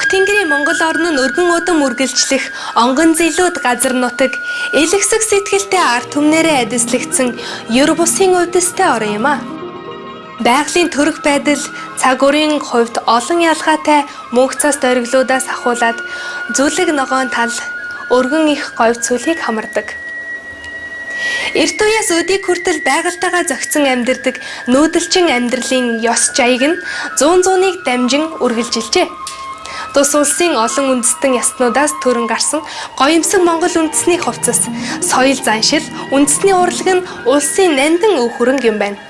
Тэнгэрийн Монгол орн нь өргөн удам үргэлжлэх онгон зэлүүд газар нутаг элэгсэг сэтгэлтэй ард түмнэрээ эдэслэгдсэн ер бусын өвдөстэй орн юм а. Байгалийн төрөх байдал цаг үрийн хувьд олон ялгаатай мөнх цас дориглуудаас ахуулаад зүлэг ногоон тал өргөн их говь цүлхийг хамардаг. Эрт үеэс өдийг хүртэл байгальтайгаа зохицон амьдардаг нүүдэлчин амьдралын ёс жаяг нь зууныг дамжин үргэлжилжээ. Тус улсын олон үндэстэн ястнуудаас төрөн гарсан гоёмсог Монгол үндэсний хувцас, соёл заншил, үндэсний урлаг нь улсын нандин өв хөрөнгө юм байна.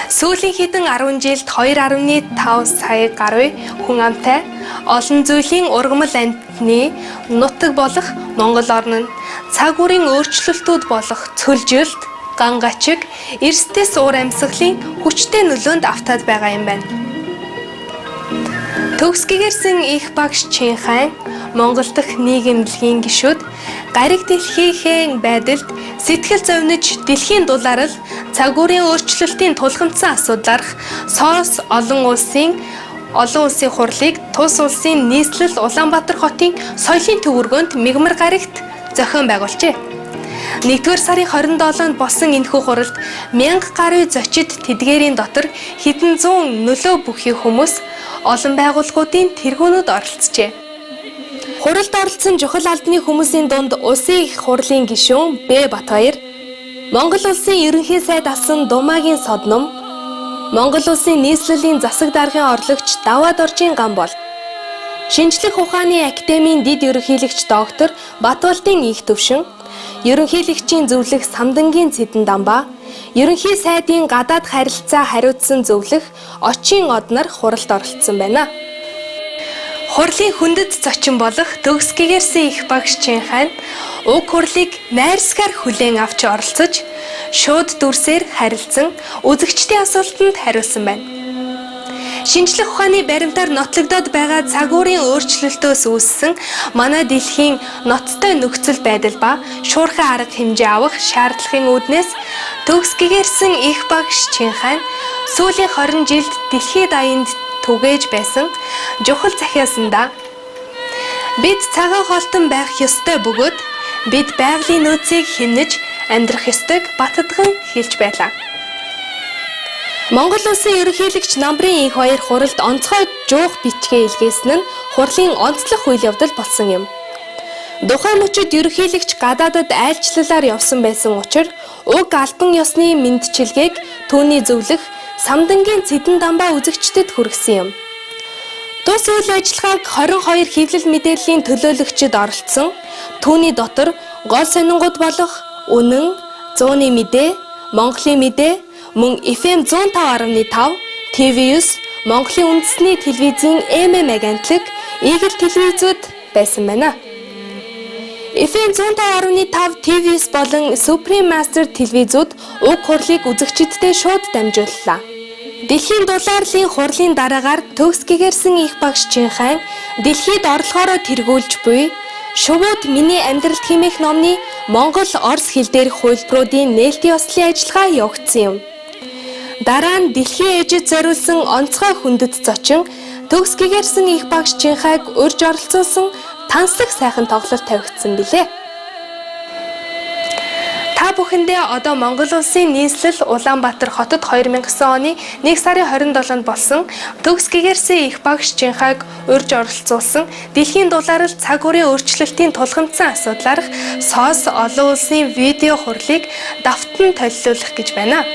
Сүүлийн хэдэн 10 жилд 2.5 сая гаруй хүн амтай олон зүйлийн ургамал амьтны нутаг болох Монгол орн нь цаг үрийн өөрчлөлтүүд болох цөлжилт, гангачиг, эрсдэс уур амьсгалын хүчтэй нөлөөнд автаад байгаа юм байна. Төгсгийгэрсэн их багш Чинхайн Монгол дахь нийгэмлэгийн гишүүд гариг дэлхийхэн байдалд сэтгэл зовниж дэлхийн дулаарл цаг үрийн өөрчлөлтийн тулгамдсан асуудлаарх Сос олон улсын хурлыг тус улсын нийслэл Улаанбаатар хотын соёлын төвөргөнд мигмар гарагт зохион байгуулжээ. 1-р сарын 27-нд болсон энэхүү хуралд 1000 гаруй зочид тэдгээрийн дотор хэдэн зуун нөлөө бүхий хүмүүс олон байгууллагуудын тэргүүнүүд оролцжээ. Хуралд оролцсон чухал албаны хүмүүсийн дунд Улсын их хурлын гишүүн Б. Батбаяр, Монгол улсын ерөнхий сайд асан Думагийн Содном, Монгол улсын нийслэлийн засаг даргын орлогч Даваад Оржийн Гамбол, Шинжлэх ухааны академийн дэд ерөнхийлөгч доктор Батболдын их төвшин, ерөнхийлөгчийн зөвлөх Самдангийн Цэдэн Дамбаа, ерөнхий сайдын гадаад харилцаа хариуцсан зөвлөх Очин Од нар хуралд оролцсон байна. Хурлын хүндэт зочин болох төгсгийгэрсэн их багш Чинхайн уг хурлыг найрсгаар хүлээн авч оролцож, шууд дүрсээр харилцсан үзэгчдийн асуултанд хариулсан байна. Шинжлэх ухааны баримтаар нотлогдоод байгаа цаг үрийн өөрчлөлтөөс үүссэн манай дэлхийн ноцтой нөхцөл байдал ба шуурхай арга хэмжээ авах шаардлагын үүднээс төгсгийгэрсэн их багш Чинхайн сүүлийн 20 жилд дэлхийд аянд түгээж байсан чухал захиасандаа бид цагаан хоолтон байх ёстой бөгөөд бид байгалийн нөөцийг хэмнэж амьдрах ёстойг баттган хэлж байлаа. Монгол улсын ерөнхийлөгч намрын их хоёр хуралд онцгой жуух бичгээ илгээсэн нь хурлын онцлог үйл явдал болсон юм. Тухайн мөчид ерөнхийлөгч гадаадад айлчлалаар явсан байсан учраас уг албан ёсны мэндчилгээг түүний зөвлөх Самдангийн Цэдэн Дамбаа үзэгчдэд хүргэсэн юм. Тус үйл ажиллагааг 22 хэвлэл мэдээллийн төлөөлөгчид оролцсон. Түүний дотор гол сонингууд болох Үнэн, Зууны мэдээ, Монголын мэдээ, мөн FM 105.5, TV9, Монголын үндэсний телевизийн MM агентлаг, Игэл телевизүүд байсан байна. FM 105.5, TV9 болон Supreme Master телевизүүд уг хурлыг үзэгчдэд шууд дамжууллаа. Дэлхийн дулаарлын хурлын дараагаар төгсгийгэрсэн их багш Чинхайн дэлхийд орлогоороо тэргүүлж буй Шувууд миний амьдралд хэмээх номны Монгол Орос хэл дээрх хувилбаруудын нээлтийн ёслолын ажиллагаа явагдсан юм. Дараа нь дэлхийн ээжид зориулсан онцгой хүндэт зочин төгсгийгэрсэн их багш Чинхайг урьж оролцуулсан танслах сайхан тоглолт тавигдсан билээ. Та бүхэндээ одоо Монгол улсын нийслэл Улаанбаатар хотод 2009 оны 1 сарын 27-нд болсон төгсгийгэрсэн их багш Чинхайг урьж оролцуулсан дэлхийн дулаарл цаг үрийн өөрчлөлтийн тулгамдсан асуудлаарх Сос олон улсын видео хурлыг давтан толилуулах гэж байна.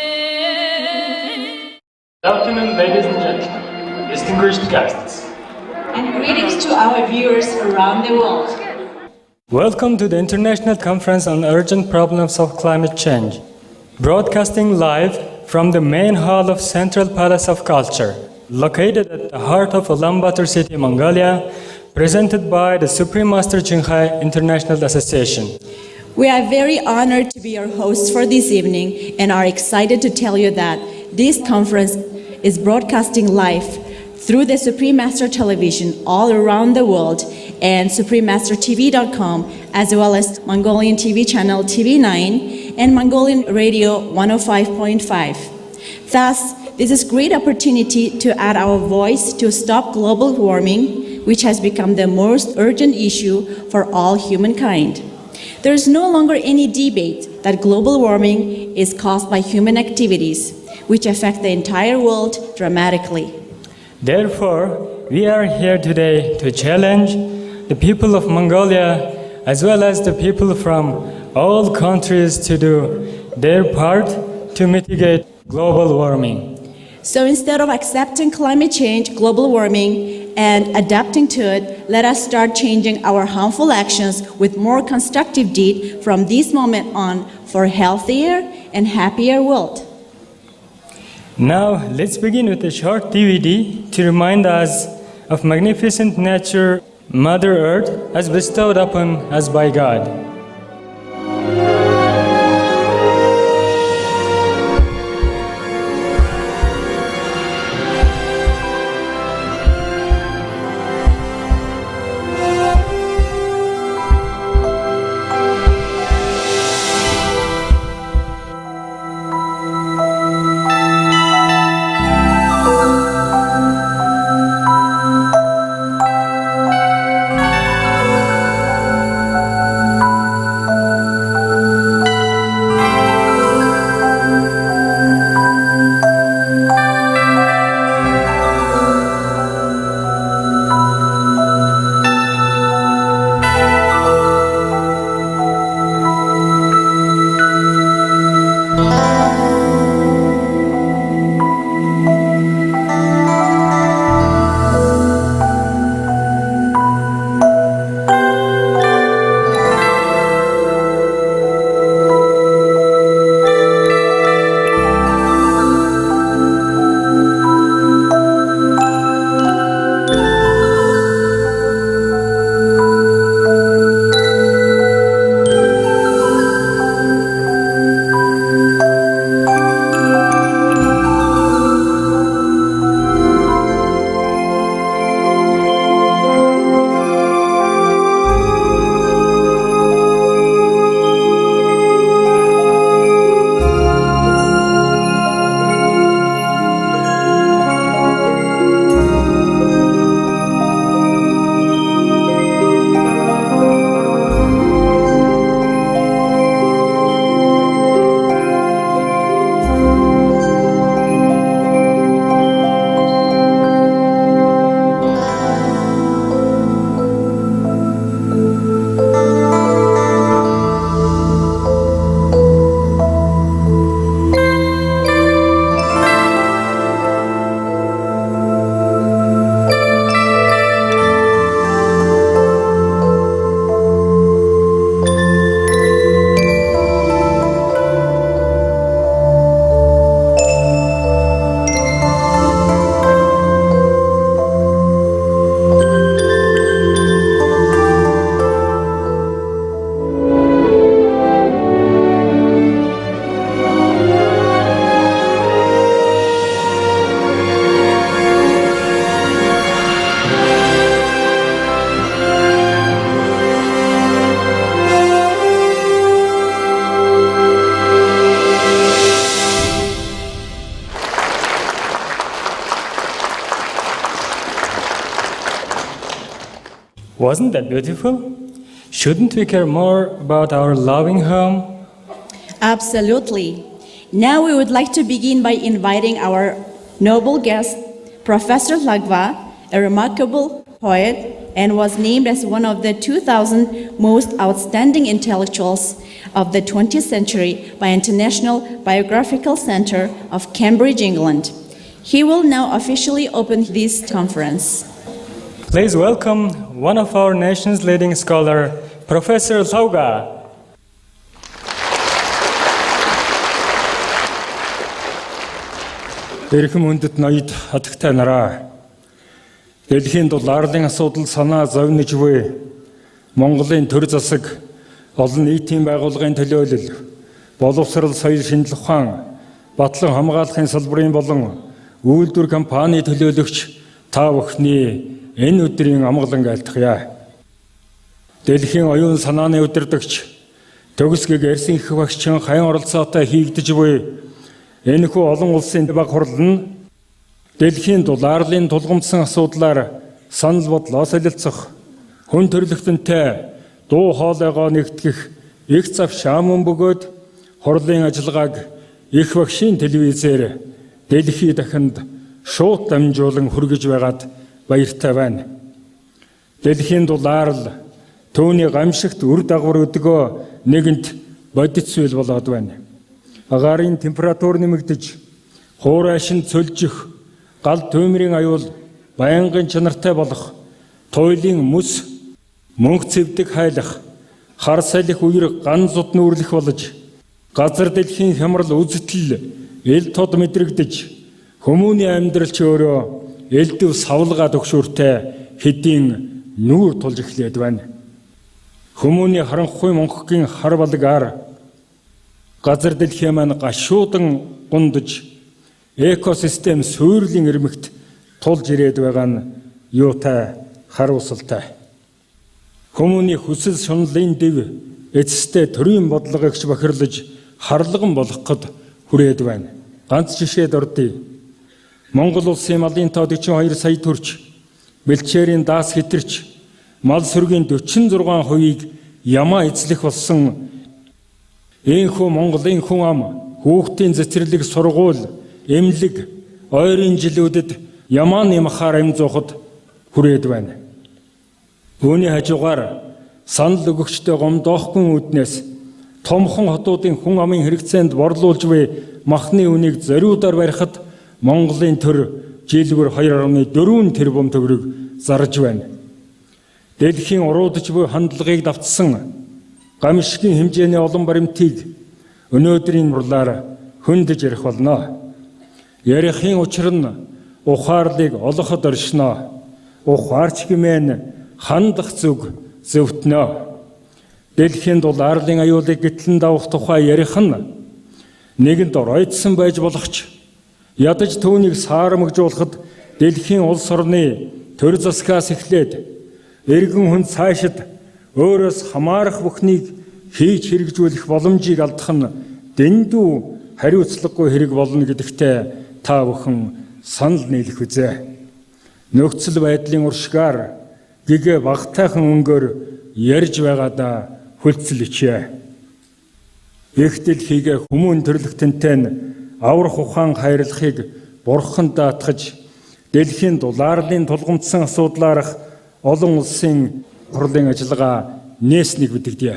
Good afternoon, ladies and gentlemen, distinguished guests. And greetings to our viewers around the world. Welcome to the International Conference on Urgent Problems of Climate Change, broadcasting live from the main hall of Central Palace of Culture, located at the heart of Ulaanbaatar City, Mongolia, presented by the Supreme Master Jinghai International Association. We are very honored to be your hosts for this evening and are excited to tell you that this conference is broadcasting live through the Supreme Master Television all around the world and suprememastertv.com, as well as Mongolian TV channel TV9 and Mongolian radio 105.5. Thus, this is a great opportunity to add our voice to stop global warming, which has become the most urgent issue for all humankind. There is no longer any debate that global warming is caused by human activities, which affect the entire world dramatically. Therefore, we are here today to challenge the people of Mongolia as well as the people from all countries to do their part to mitigate global warming. So instead of accepting climate change, global warming, and adapting to it, let us start changing our harmful actions with more constructive deed from this moment on for a healthier and happier world. Now, let's begin with a short DVD to remind us of magnificent nature Mother Earth has bestowed upon us by God. Wasn't that beautiful? Shouldn't we care more about our loving home? Absolutely. Now we would like to begin by inviting our noble guest, Professor Lagva, a remarkable poet and was named as one of the 2,000 most outstanding intellectuals of the 20th century by International Biographical Center of Cambridge, England. He will now officially open this conference. Please welcome one of our nation's leading scholar, Professor Lagva. Эрхэм хүндэт ноёд хатагтай нараа. Дэлхийн дулаарлын асуудал санаа зовниж буй Монголын төр засаг олон нийтийн байгууллагын төлөөлөл, боловсрал соёл шинжлэх ухаан, батлан хамгаалахын салбарын болон үйлдвэр компани төлөөлөгч та бүхний энэ өдрийн амгалан айлтгая. Дэлхийн оюун санааны удирдагч төгсгөг ярьсан их багшчин хаян оролцоотой хийгдэж буй энэхүү олон улсын баг хурал нь дэлхийн долларын тулгымдсан асуудлаар санал бодлоо солилцох, хүн төрөлхтөнтэй дуу хоолойгоо нэгтгэх их зав шаамун бөгөөд хурлын ажиллагааг их багшийн телевизээр дэлхий дахинд шууд дамжуулан хүргэж байгаад баяртай байна. Дэлхийн доллар л түүний гамшигт үр дагавар өдгөө нэгэнт бодит зүйл болоод байна. Агаарын температур нэмэгдэж, хуурайшин цөлжих, гал түймрийн аюул байнгын чанартай болох, туйлын мэс, мөнх цэвдэг хайлах, хар салхи үер ган зут нүүрлэх болж, газар дэлхийн хямрал үзэтэл эл тод мэдрэгдэж, хүмүүний амьдрал ч өөрөө элдв савлгаа төгшөөртэй хэдийн нүүр тулж эхлээд байна. Хүмүүний харанхуй монхгийн хар балгаар газар дэлхийн маань гашуудан гундаж экосистем суйрлын ирмэгт тулж ирээд байгаа нь юутай харуулсалтай. Хүмүүний хүсэл шунлын дэв эцэстээ төрийн бодлогогч бохирлож харлаган болгоход хүрээд байна. Ганц жишээд ордъё. Монгол улсын малын тоо 42 сая төгрөг, бэлчээрийн даас хэтэрч, мал сүргийн 46%-ийг ямаа эзлэх болсон энэхүү Монголын хүн ам хүүхдийн цэцэрлэг сургууль, эмнэлэг, ойрын жилүүдэд ямаа нэмахаар амжуухад хүрээд байна. Үүний хажуугаар санал өгөгчтэй гомдоохгүй үүднээс томхон хотуудын хүн амын хэрэгцээнд борлуулж буй махны үнийг зориудаар барихад Монголын төр жилгэр 2.4 тэрбум төгрөг зарж байна. Дэлхийн уруудж буй хандлагыг давтсан гамшигын хэмжээний олон баримтыг өнөөдрийн урлаар хөндөж ярих болно. Ярихын учир нь ухаарлыг олоход оршино. Ухаарч гэмээн хандах зүг зөвтнө. Дэлхийн долларын аюулыг гэтлэн давах тухай ярих нь нэгэнд оройтсон байж болох ч ядаж түүнийг саарамгжуулахад дэлхийн улс орны төр засгаас эхлээд эргэн хүн цаашид өөрөөс хамаарах бүхнийг хийж хэрэгжүүлэх боломжийг алдах нь дэндүү хариуцлагагүй хэрэг болно гэдэгтээ та бүхэн санал нийлэх үзье. Нөхцөл байдлын уршгаар гэгэ багтайхан өнгөөр ярьж байгаадаа хүлцэлчээ. Их дэлхийг хүмүүн төрлөختөнтэй нь аврах ухаан хайрлахыг бурхан даатгаж дэлхийн долларын тулгымдсан асуудлаарх олон улсын хурлын ажиллагаа нээснийг мэдэгдэе.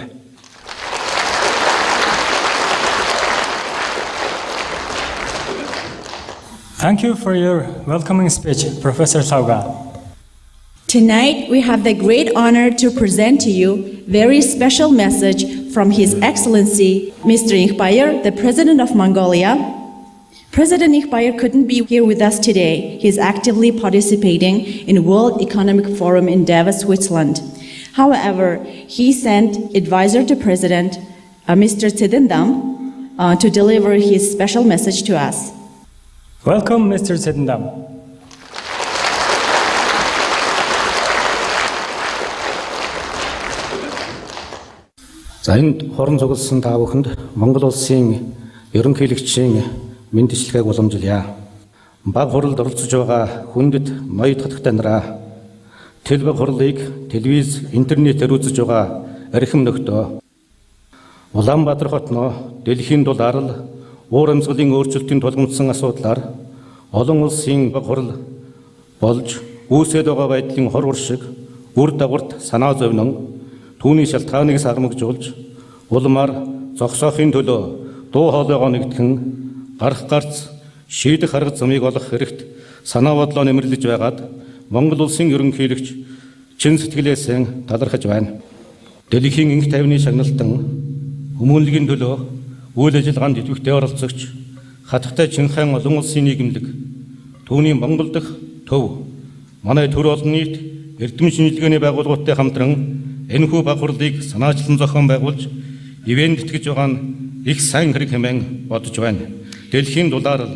Thank you for your welcoming speech, Professor Sauga. Tonight, we have the great honor to present to you a very special message from His Excellency, Mr. Ikhbayar, the President of Mongolia. President Ikhbayar couldn't be here with us today. He's actively participating in World Economic Forum in Davos, Switzerland. However, he sent advisor to President, Mr. Tsedendam, to deliver his special message to us. Welcome, Mr. Tsedendam. За энд хорон цугласан та бүхэнд Монгол улсын ерөнхийлөгчийн мэндчилгээг уламжилъя. Баг хуралд оролцож байгаа хүндэт ноёд хатагтай нараа, телевизийн хурлыг телевиз, интернетээр үзэж байгаа архим нөхдөө, Улаанбаатар хотноо дэлхийн дулаарл уур амьсгалын өөрчлөлтийн тулгымдсан асуудлаар олон улсын баг хурал болж үүсээд байгаа байдлын хор уршиг үр дагаварт санаа зовнон түүний шалтгааныг сармагжуулж улмаар зогсоохын төлөө дуу хоолойгоо нэгтгэн гарах гарц шийдэх арга замыг олох хэрэгт санаа бодлоо нэмэрлэж байгаад Монгол улсын ерөнхийлөгч чин сэтгэлээсээ талархаж байна. Дэлхийн инх тайвны шагналтан хүмүүнлэгийн төлөө үйл ажиллагаанд идэвхтэй оролцогч хатгатай Чинхайн олон улсын нийгэмлэг түүний Монгол дахь төв манай төр олон нийт эрдэм шинжилгээний байгууллагуудтай хамтран энэхүү баг хурлыг санаачлан зохион байгуулж ивент тэтгэж байгаа нь их сайн хэрэг хэмээн бодож байна. Дэлхийн дулаар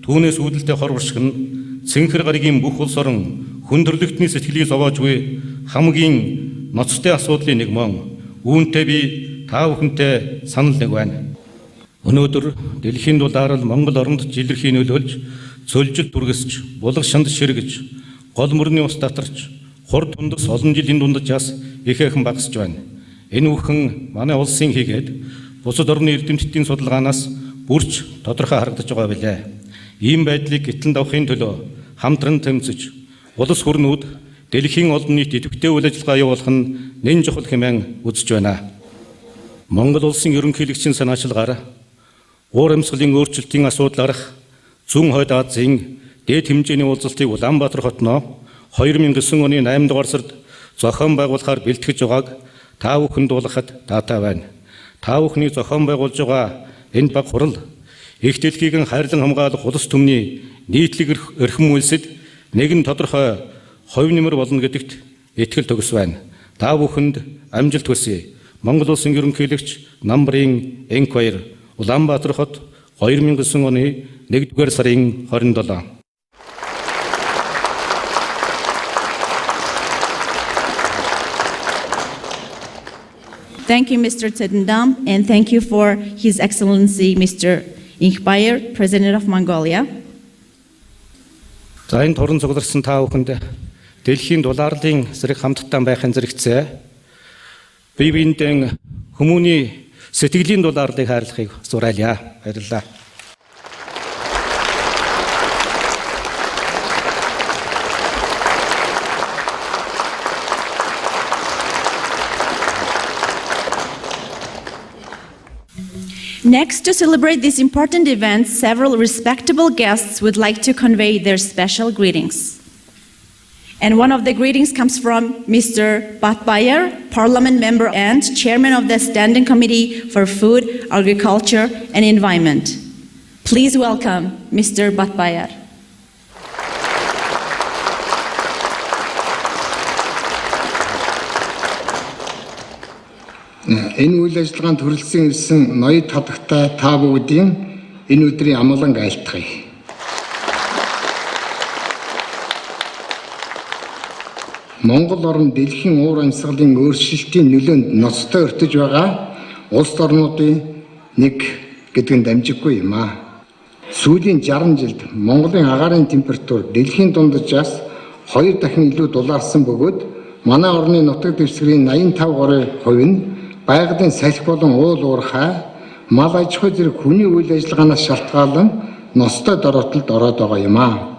түүнээс үүдэлтэй хор уршиг нь цэнхэр гаригийн бүх улс орон хүндрэлтний сэтгэлийг зовоож буй хамгийн ноцтой асуудлын нэг мөн. Үүнтэй би та бүхэнтэй санал нэг байна. Өнөөдөр дэлхийн дулаар л Монгол оронд жилэрхий нөлөөлж, цөлжил дүргэсч, булга шанд ширгэж, гол мөрний ус татарч, хурд тундас олон жилийн дунджаас ихээхэн багасж байна. Энэ бүхэн манай улсын хийгээд бусад орны эрдэмтдийн судалгаанаас бүрч тодорхой харагдаж байгаа билээ. Ийм байдлыг гэтлэн давахын төлөө хамтран тэмцэж, улс хурлууд дэлхийн олон нийт идэвхтэй үйл ажиллагаа явуулах нь нэн чухал хэмээн үзэж байна. Монгол улсын ерөнхийлөгчийн санаачилгаар уур амьсгалын өөрчлөлтийн асуудал арах зүүн хойд Азийн дээд хэмжээний уулзалтыг Улаанбаатар хотноо 2009 оны 8 дугаар сард зохион байгуулахаар бэлтгэж байгааг та бүхэнд дуулгахад таатай байна. Та бүхний зохион байгуулж байгаа энэ баг хурал их дэлхийг хайрлан хамгаалах улс түмний нийтлэг эрхэм үйлсэд нэгэн тодорхой хувь нэмэр болно гэдэгт итгэл төгс байна. Та бүхэнд амжилт хүсье. Монгол улсын ерөнхийлөгч намбарын N2 Улаанбаатар хот 2009 оны 1-р сарын 27. Thank you, Mr. Tedendam, and thank you for His Excellency, Mr. Inkbayer, President of Mongolia. За энэ туран цугларсан та бүхэнд дэлхийн дулаарлын зэрэг хамтдаа байхын зэрэгцээ бие биендээ хүмүүний сэтгэлийн дулаарлыг хайрлахыг зурайлаа. Баярлалаа. Next, to celebrate this important event, several respectable guests would like to convey their special greetings. And one of the greetings comes from Mr. Batbayer, Parliament member and Chairman of the Standing Committee for Food, Agriculture and Environment. Please welcome Mr. Batbayer. Энэ үйл ажиллагаанд хүрэлцэн ирсэн ноёд хатагтай та бүгдийн энэ өдрийн амгалан айлтгая. Монгол орн дэлхийн уур амьсгалын өөрчлөлтийн нөлөөнд ноцтой өртөж байгаа улс орнуудын нэг гэдэг нь дамжиггүй юм аа. Сүүлийн 60 жилд Монголын агаарын температур дэлхийн дунджаас 2 дахин илүү дулаарсан бөгөөд манай орны нутаг дэвсгэрийн 85% нь байгалийн салхи болон уул уурхай, мал аж ахуй зэрэг хүний үйл ажиллагаанаас шалтгаалan ностой дороотолд ороод байгаа юм аа.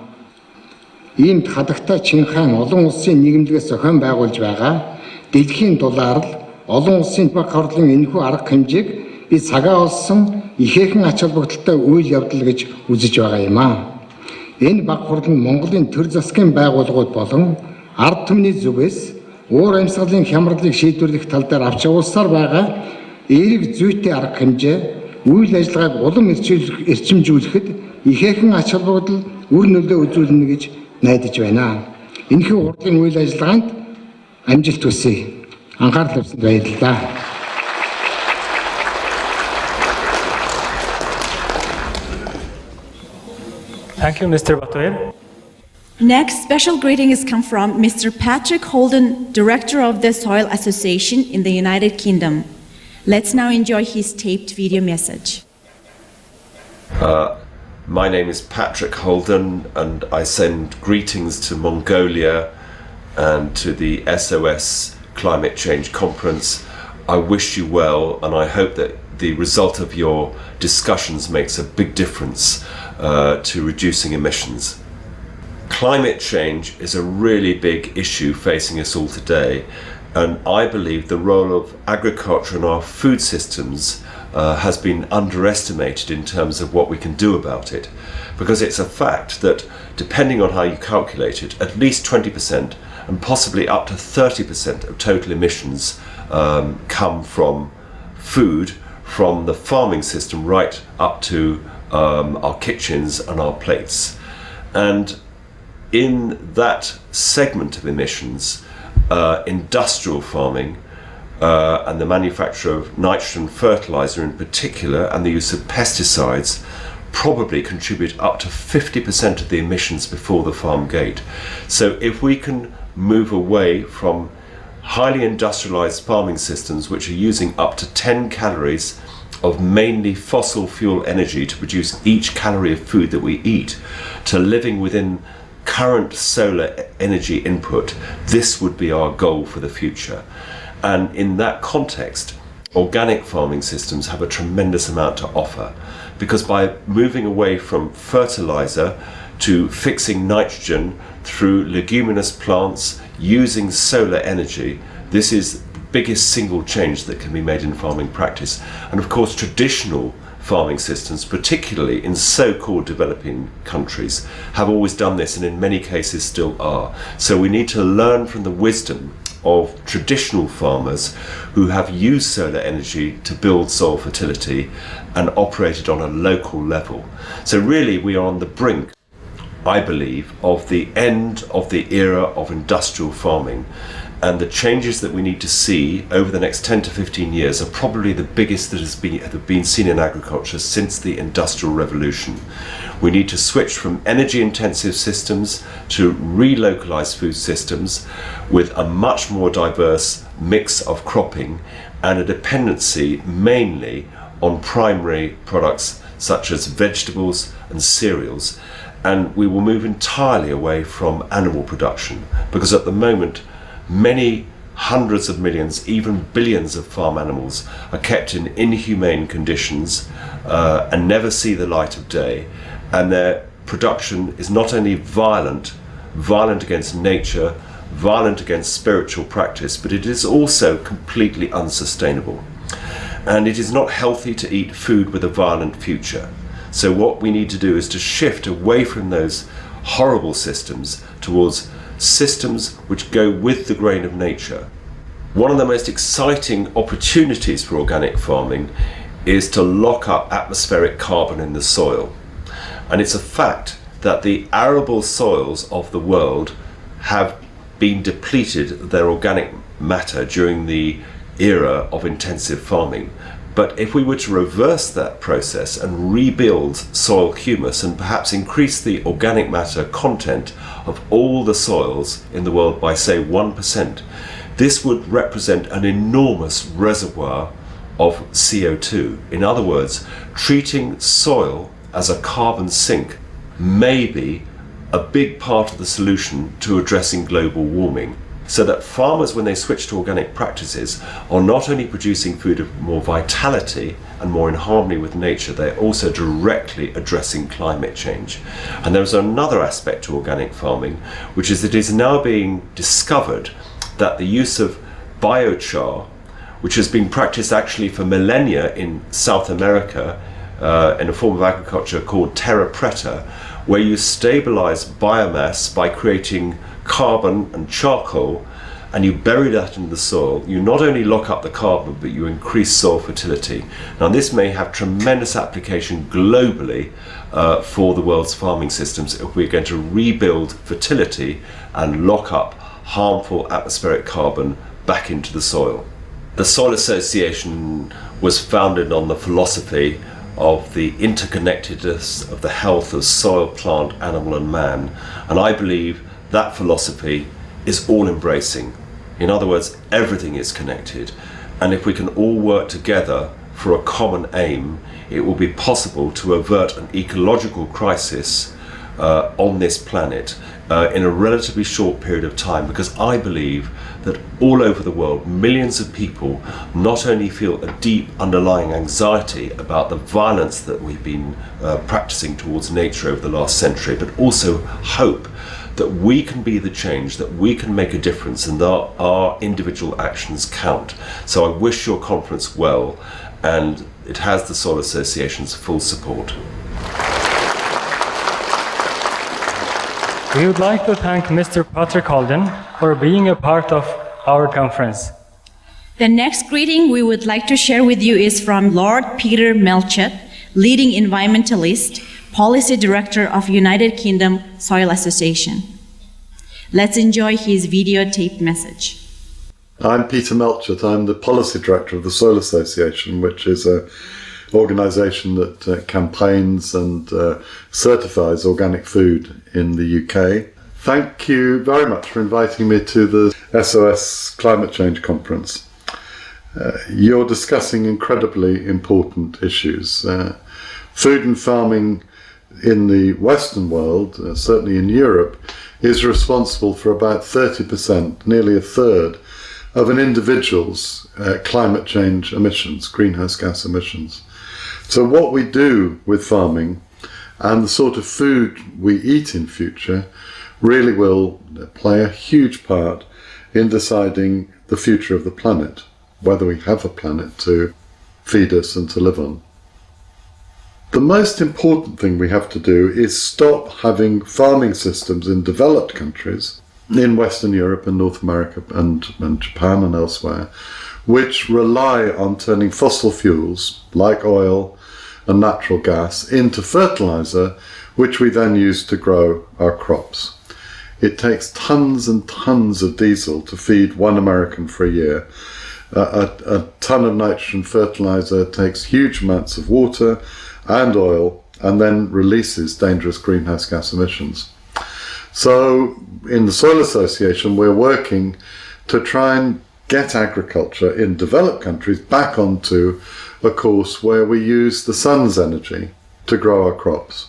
Иймд хадагтай Чинхан олон улсын нийгэмлэгээс зохион байгуулж байгаа дэлхийн дулаарл олон улсын баг хурлын энэхүү арга хэмжээг би цагаа олсон ихээхэн ач холбогдолтой үйл явдал гэж үзэж байгаа юм аа. Энэ баг хурл нь Монголын төр засгийн байгууллагууд болон ард түмний зүгээс уур амьсгалын хямралыг шийдвэрлэх тал дээр авч явуулсаар байгаа эерэг зүйтэй арга хэмжээ үйл ажиллагааг улам эрчимжүүлэхэд ихээхэн ач холбогдол үр нөлөө үзүүлнэ гэж найдаж байна. Энэхүү урлагийн үйл ажиллагаанд амжилт хүсье. Анхаарал тавьсанд баярлалаа. Thank you, Mr. Batbayer. Next, special greetings come from Mr. Patrick Holden, Director of the Soil Association in the United Kingdom. Let's now enjoy his taped video message. My name is Patrick Holden, and I send greetings to Mongolia and to the SOS Climate Change Conference. I wish you well, and I hope that the result of your discussions makes a big difference to reducing emissions. Climate change is a really big issue facing us all today, and I believe the role of agriculture in our food systems has been underestimated in terms of what we can do about it, because it's a fact that, depending on how you calculate it, at least 20% and possibly up to 30% of total emissions come from food, from the farming system right up to our kitchens and our plates. And in that segment of emissions, industrial farming and the manufacture of nitrogen fertilizer in particular, and the use of pesticides, probably contribute up to 50% of the emissions before the farm gate. So if we can move away from highly industrialized farming systems which are using up to 10 calories of mainly fossil fuel energy to produce each calorie of food that we eat, to living within current solar energy input, this would be our goal for the future. And in that context, organic farming systems have a tremendous amount to offer, because by moving away from fertilizer to fixing nitrogen through leguminous plants using solar energy, this is the biggest single change that can be made in farming practice. And of course, traditional farming systems, particularly in so-called developing countries, have always done this, and in many cases still are. So we need to learn from the wisdom of traditional farmers who have used solar energy to build soil fertility and operated on a local level. So really we are on the brink, I believe, of the end of the era of industrial farming, and the changes that we need to see over the next 10 to 15 years are probably the biggest that have been seen in agriculture since the Industrial Revolution. We need to switch from energy intensive systems to relocalized food systems with a much more diverse mix of cropping and a dependency mainly on primary products such as vegetables and cereals. And we will move entirely away from animal production, because at the moment many hundreds of millions, even billions of farm animals are kept in inhumane conditions and never see the light of day, and their production is not only violent against nature, violent against spiritual practice, but it is also completely unsustainable. And it is not healthy to eat food with a violent future. So what we need to do is to shift away from those horrible systems towards systems which go with the grain of nature. One of the most exciting opportunities for organic farming is to lock up atmospheric carbon in the soil. And it's a fact that the arable soils of the world have been depleted of their organic matter during the era of intensive farming. But if we were to reverse that process and rebuild soil humus and perhaps increase the organic matter content of all the soils in the world by, say, 1%, this would represent an enormous reservoir of CO2. In other words, treating soil as a carbon sink may be a big part of the solution to addressing global warming. So that farmers, when they switch to organic practices, are not only producing food of more vitality and more in harmony with nature, they're also directly addressing climate change. And there's another aspect to organic farming, which is that it is now being discovered that the use of biochar, which has been practiced actually for millennia in South America in a form of agriculture called terra preta, where you stabilize biomass by creating carbon and charcoal, and you bury that in the soil, you not only lock up the carbon, but you increase soil fertility. Now this may have tremendous application globally for the world's farming systems if we're going to rebuild fertility and lock up harmful atmospheric carbon back into the soil. The Soil Association was founded on the philosophy of the interconnectedness of the health of soil, plant, animal and man, and I believe that philosophy is all-embracing. In other words, everything is connected, and if we can all work together for a common aim, it will be possible to avert an ecological crisis on this planet in a relatively short period of time, because I believe that all over the world, millions of people not only feel a deep underlying anxiety about the violence that we've been practicing towards nature over the last century, but also hope that we can be the change, that we can make a difference, and that our individual actions count. So I wish your conference well, and it has the Soil Association's full support. We would like to thank Mr. Patrick Holden for being a part of our conference. The next greeting we would like to share with you is from Lord Peter Melchett, leading environmentalist, Policy Director of United Kingdom Soil Association. Let's enjoy his videotaped message. I'm Peter Melchett. I'm the Policy Director of the Soil Association, which is a organisation that campaigns and certifies organic food in the UK. Thank you very much for inviting me to the SOS Climate Change Conference. You're discussing incredibly important issues. Food and farming in the Western world, certainly in Europe, is responsible for about 30%, nearly a third, of an individual's climate change emissions, greenhouse gas emissions. So what we do with farming and the sort of food we eat in future really will play a huge part in deciding the future of the planet, whether we have a planet to feed us and to live on. The most important thing we have to do is stop having farming systems in developed countries, in Western Europe and North America and Japan and elsewhere, which rely on turning fossil fuels like oil and natural gas into fertilizer, which we then use to grow our crops. It takes tons and tons of diesel to feed one American for a year. A ton of nitrogen fertilizer takes huge amounts of water and oil and then releases dangerous greenhouse gas emissions. So in the Soil Association, we're working to try and get agriculture in developed countries back onto a course where we use the sun's energy to grow our crops.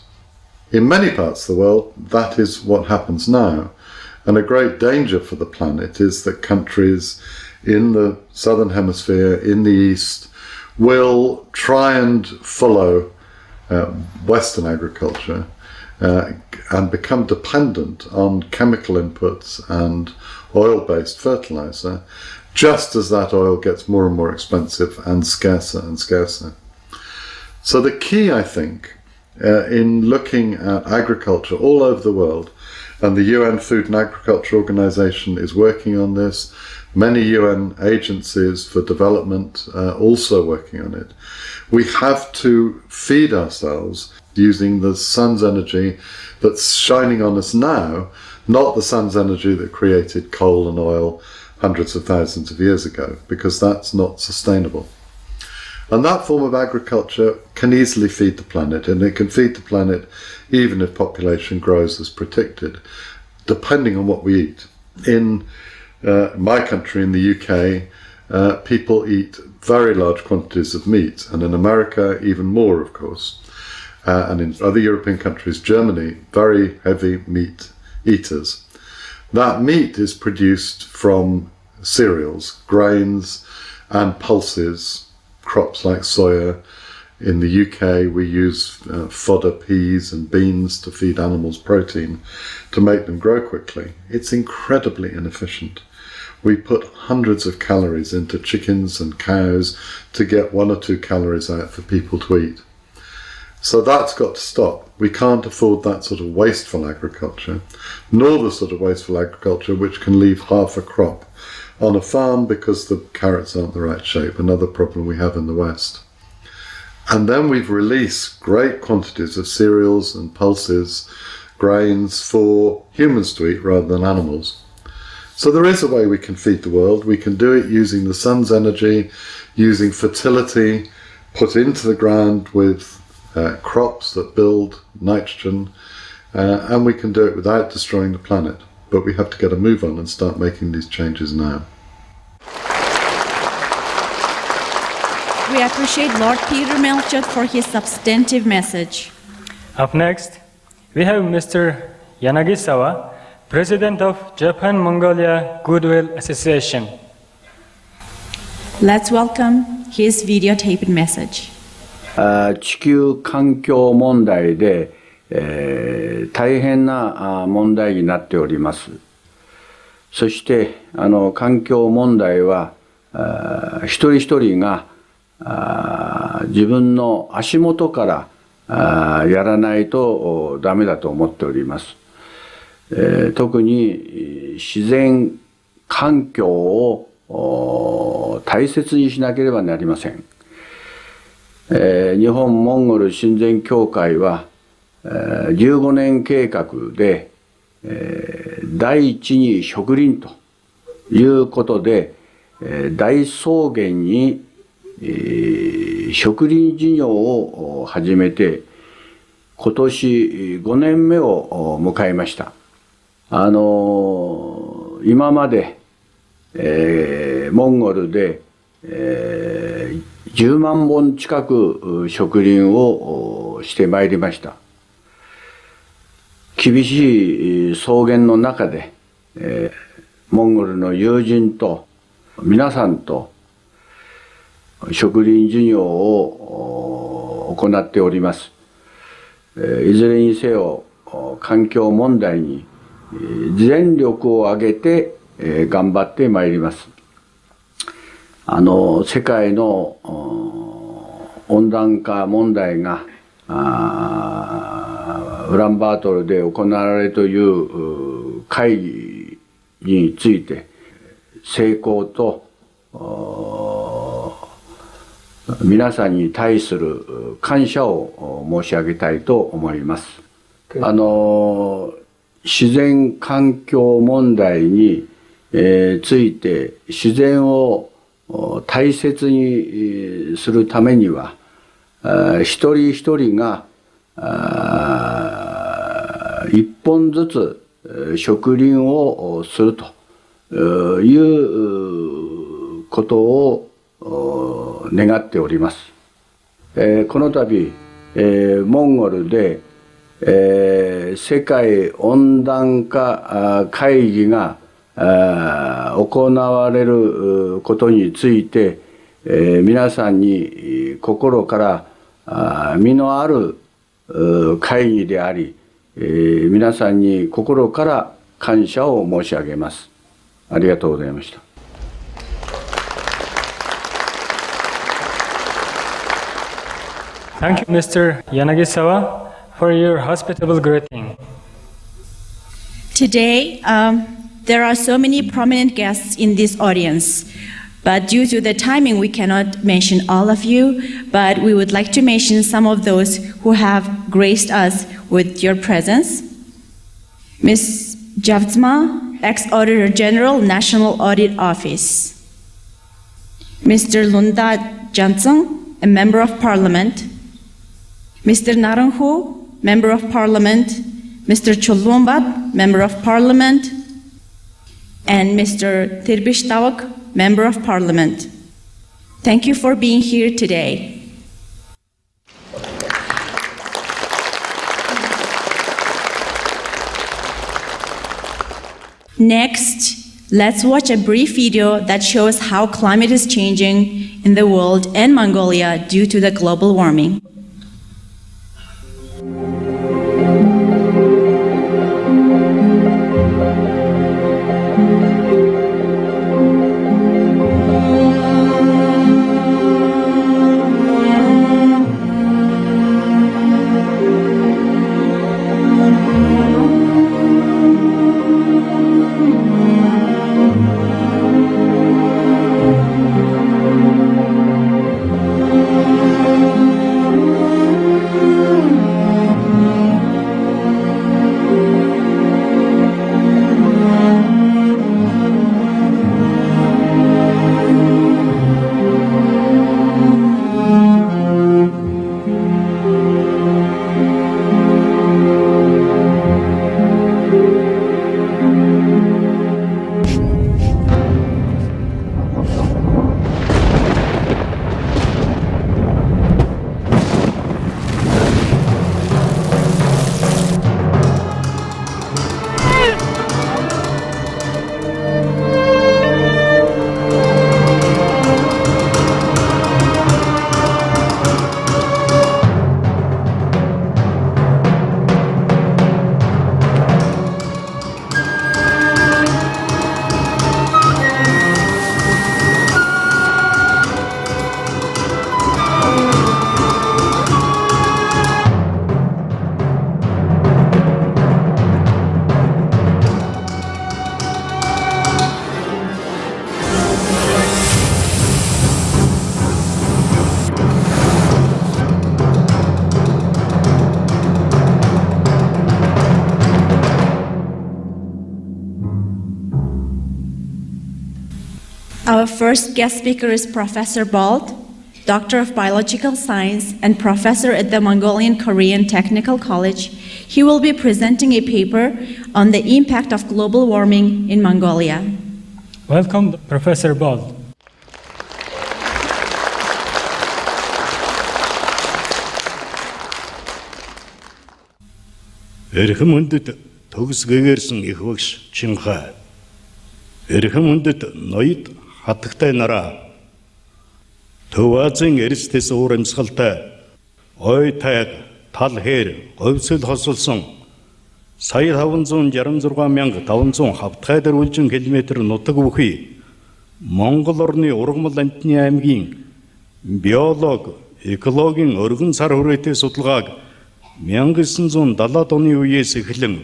In many parts of the world, that is what happens now. And a great danger for the planet is that countries in the southern hemisphere, in the east, will try and follow Western agriculture and become dependent on chemical inputs and oil-based fertilizer, just as that oil gets more and more expensive and scarcer. So the key, I think, in looking at agriculture all over the world, and the UN Food and Agriculture Organization is working on this, many UN agencies for development also working on it. We have to feed ourselves using the sun's energy that's shining on us now, not the sun's energy that created coal and oil hundreds of thousands of years ago, because that's not sustainable. And that form of agriculture can easily feed the planet, and it can feed the planet even if population grows as predicted, depending on what we eat. In my country, in the UK, people eat very large quantities of meat, and in America even more, of course. And in other European countries, Germany, very heavy meat eaters. That meat is produced from cereals, grains and pulses, crops like soya. In the UK, we use fodder peas and beans to feed animals protein to make them grow quickly. It's incredibly inefficient. We put hundreds of calories into chickens and cows to get 1 or 2 calories out for people to eat. So that's got to stop. We can't afford that sort of wasteful agriculture, nor the sort of wasteful agriculture which can leave half a crop on a farm because the carrots aren't the right shape, another problem we have in the West. And then we've released great quantities of cereals and pulses, grains for humans to eat rather than animals. So there is a way we can feed the world. We can do it using the sun's energy, using fertility put into the ground with crops that build nitrogen, and we can do it without destroying the planet. But we have to get a move on and start making these changes now. We appreciate Lord Peter Melchett for his substantive message. Up next, we have Mr. Yanagisawa, President of Japan-Mongolia Goodwill Association. Let's welcome his videotaped message. 地球環境問題で、大変な問題になっております。そして環境問題は一人一人が自分の足元からやらないとダメだと思っております。特に自然環境を大切にしなければなりません。日本モンゴル親善協会は15年計画で第一に植林ということで大草原に植林事業を始めて今年5年目を迎えました。今まで、モンゴルで、10万本近く植林をしてまいりました。厳しい草原の中で、モンゴルの友人と皆さんと植林事業を行っております。いずれにせよ環境問題に全力を挙げて頑張ってまいります。世界の温暖化問題がウランバートルで行われるという会議について成功と皆さんに対する感謝を申し上げたいと思います。自然環境問題について自然を大切にするためには一人一人が一本ずつ植林をするということを願っております。この度、モンゴルで、世界温暖化会議が行われることについて、皆さんに心から実のある会議であり、皆さんに心から感謝を申し上げます。ありがとうございました。Thank you, Mr. Yanagisawa, for your hospitable greeting. Today, there are so many prominent guests in this audience, but due to the timing, we cannot mention all of you, but we would like to mention some of those who have graced us with your presence. Ms. Javtsma, Ex-Auditor General, National Audit Office. Mr. Lunda Jantsung, a Member of Parliament. Mr. Naranghu, Member of Parliament. Mr. Cholumbat, Member of Parliament. And Mr. Tirbish Tawak, Member of Parliament. Thank you for being here today. Next, let's watch a brief video that shows how climate is changing in the world and Mongolia due to the global warming. Our first guest speaker is Professor Bald. Doctor of Biological Science and professor at the Mongolian Korean Technical College. He will be presenting a paper on the impact of global warming in Mongolia. Welcome, Professor Ball. Эрхэм хүндэт төгс гээгээрсэн их багш Чинхай. Эрхэм хүндэт ноёд хатагтай нараа. Төв Азийн эрсдэс уур амьсгалтай ой тайг тал хээр говьсөл хосолсон сая 566,500 хавтгай дөрвөлжин километр нутаг бүхий Монгол орны ургамал амтны аймгийн биолог, экологийн өргөн сар хүрээтэй судалгааг 1970-ад оны үеэс эхлэн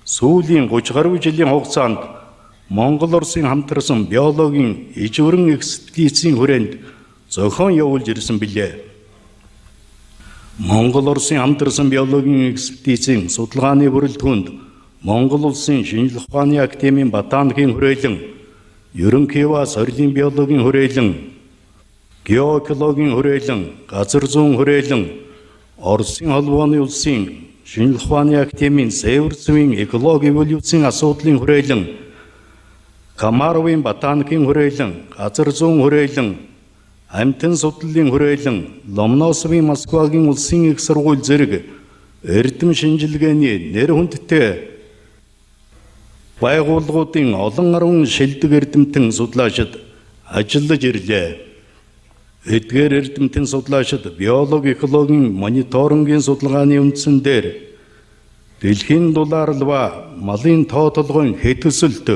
сүүлийн 30 гаруй жилийн хугацаанд Монгол Оросын хамтарсан биологийн ижвэрэн экспедицийн хүрээнд зохион явуулж ирсэн билээ. Монгол Оросын хамтарсан биологийн экспедицийн судалгааны бүрэлдэхүүнд Монгол улсын шинжлэх ухааны академийн ботаникийн хүрээлэн, ерөнхийдөө сорилын биологийн хүрээлэн, геоэкологийн хүрээлэн, газар зүйн хүрээлэн, Оросын холбооны улсын шинжлэх ухааны академийн север зүйн экологи эволюцийн асуудлын хүрээлэн, Камаровын ботаникийн хүрээлэн, газар зүйн хүрээлэн, амтэн судлалын хүрээлэн, Ломоносовын Москвагийн улсын их сургууль зэрэг эрдэм шинжилгээний нэр хүндтэй байгууллагуудын олон арван шилдэг эрдэмтэн судлаачид ажиллаж ирлээ. Эдгээр эрдэмтэн судлаачид биологи, экологийн мониторингийн судалгааны үндсэн дээр дэлхийн дулаалал ба малын тоо толгойн хэвтөсөлт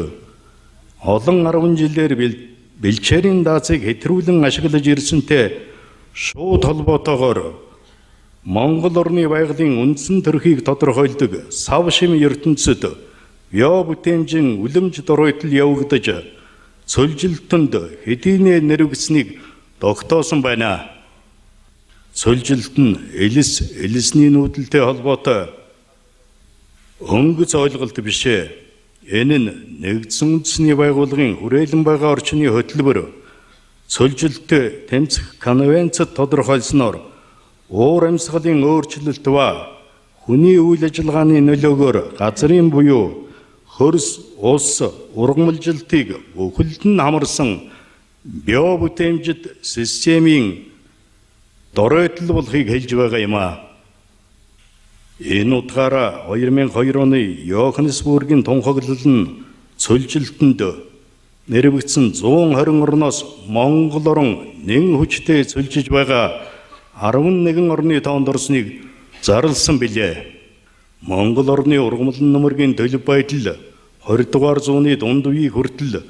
олон 10 жилээр бэлчээрийн даацыг хэтрүүлэн ашиглаж ирсэнтэй шууд холбоотойгоор Монгол орны байгалийн үндсэн төрхийг тодорхойлдог сав шим ертөнцид био бүтээмжийн үлэмж доройтол явагдаж цөлжилтөнд хэдийнэ нэрвгснийг тогтоосон байна. Цөлжилт нь элесний нүүдэлтэй холбоотой өнгөц ойлголт биш ээ. Энэ нь нэгдсэн үндэсний байгууллагын хүрээлэн байгаа орчны хөтөлбөр цөлжилттэй тэмцэх конвенцэд тодорхойлсноор уур амьсгалын өөрчлөлт ба хүний үйл ажиллагааны нөлөөгөөр газрын буюу хөрс, ус, ургамалжилтыг бүхэлд нь хамарсан био бүтээмжид системийн доройтол болохыг хэлж байгаа юм аа. Энэ утгаараа 2002 оны Йоханнесбургийн тунхаглал нь цөлжилтөнд нэрвэгдсэн 120 орноос Монгол орн нэн хүчтэй цөлжиж байгаа 11 орны тоонд орсныг зарласан билээ. Монгол орны ургамал нөмөргийн төлөв байдал 20 дугаар зууны дунд үеийг хүртэл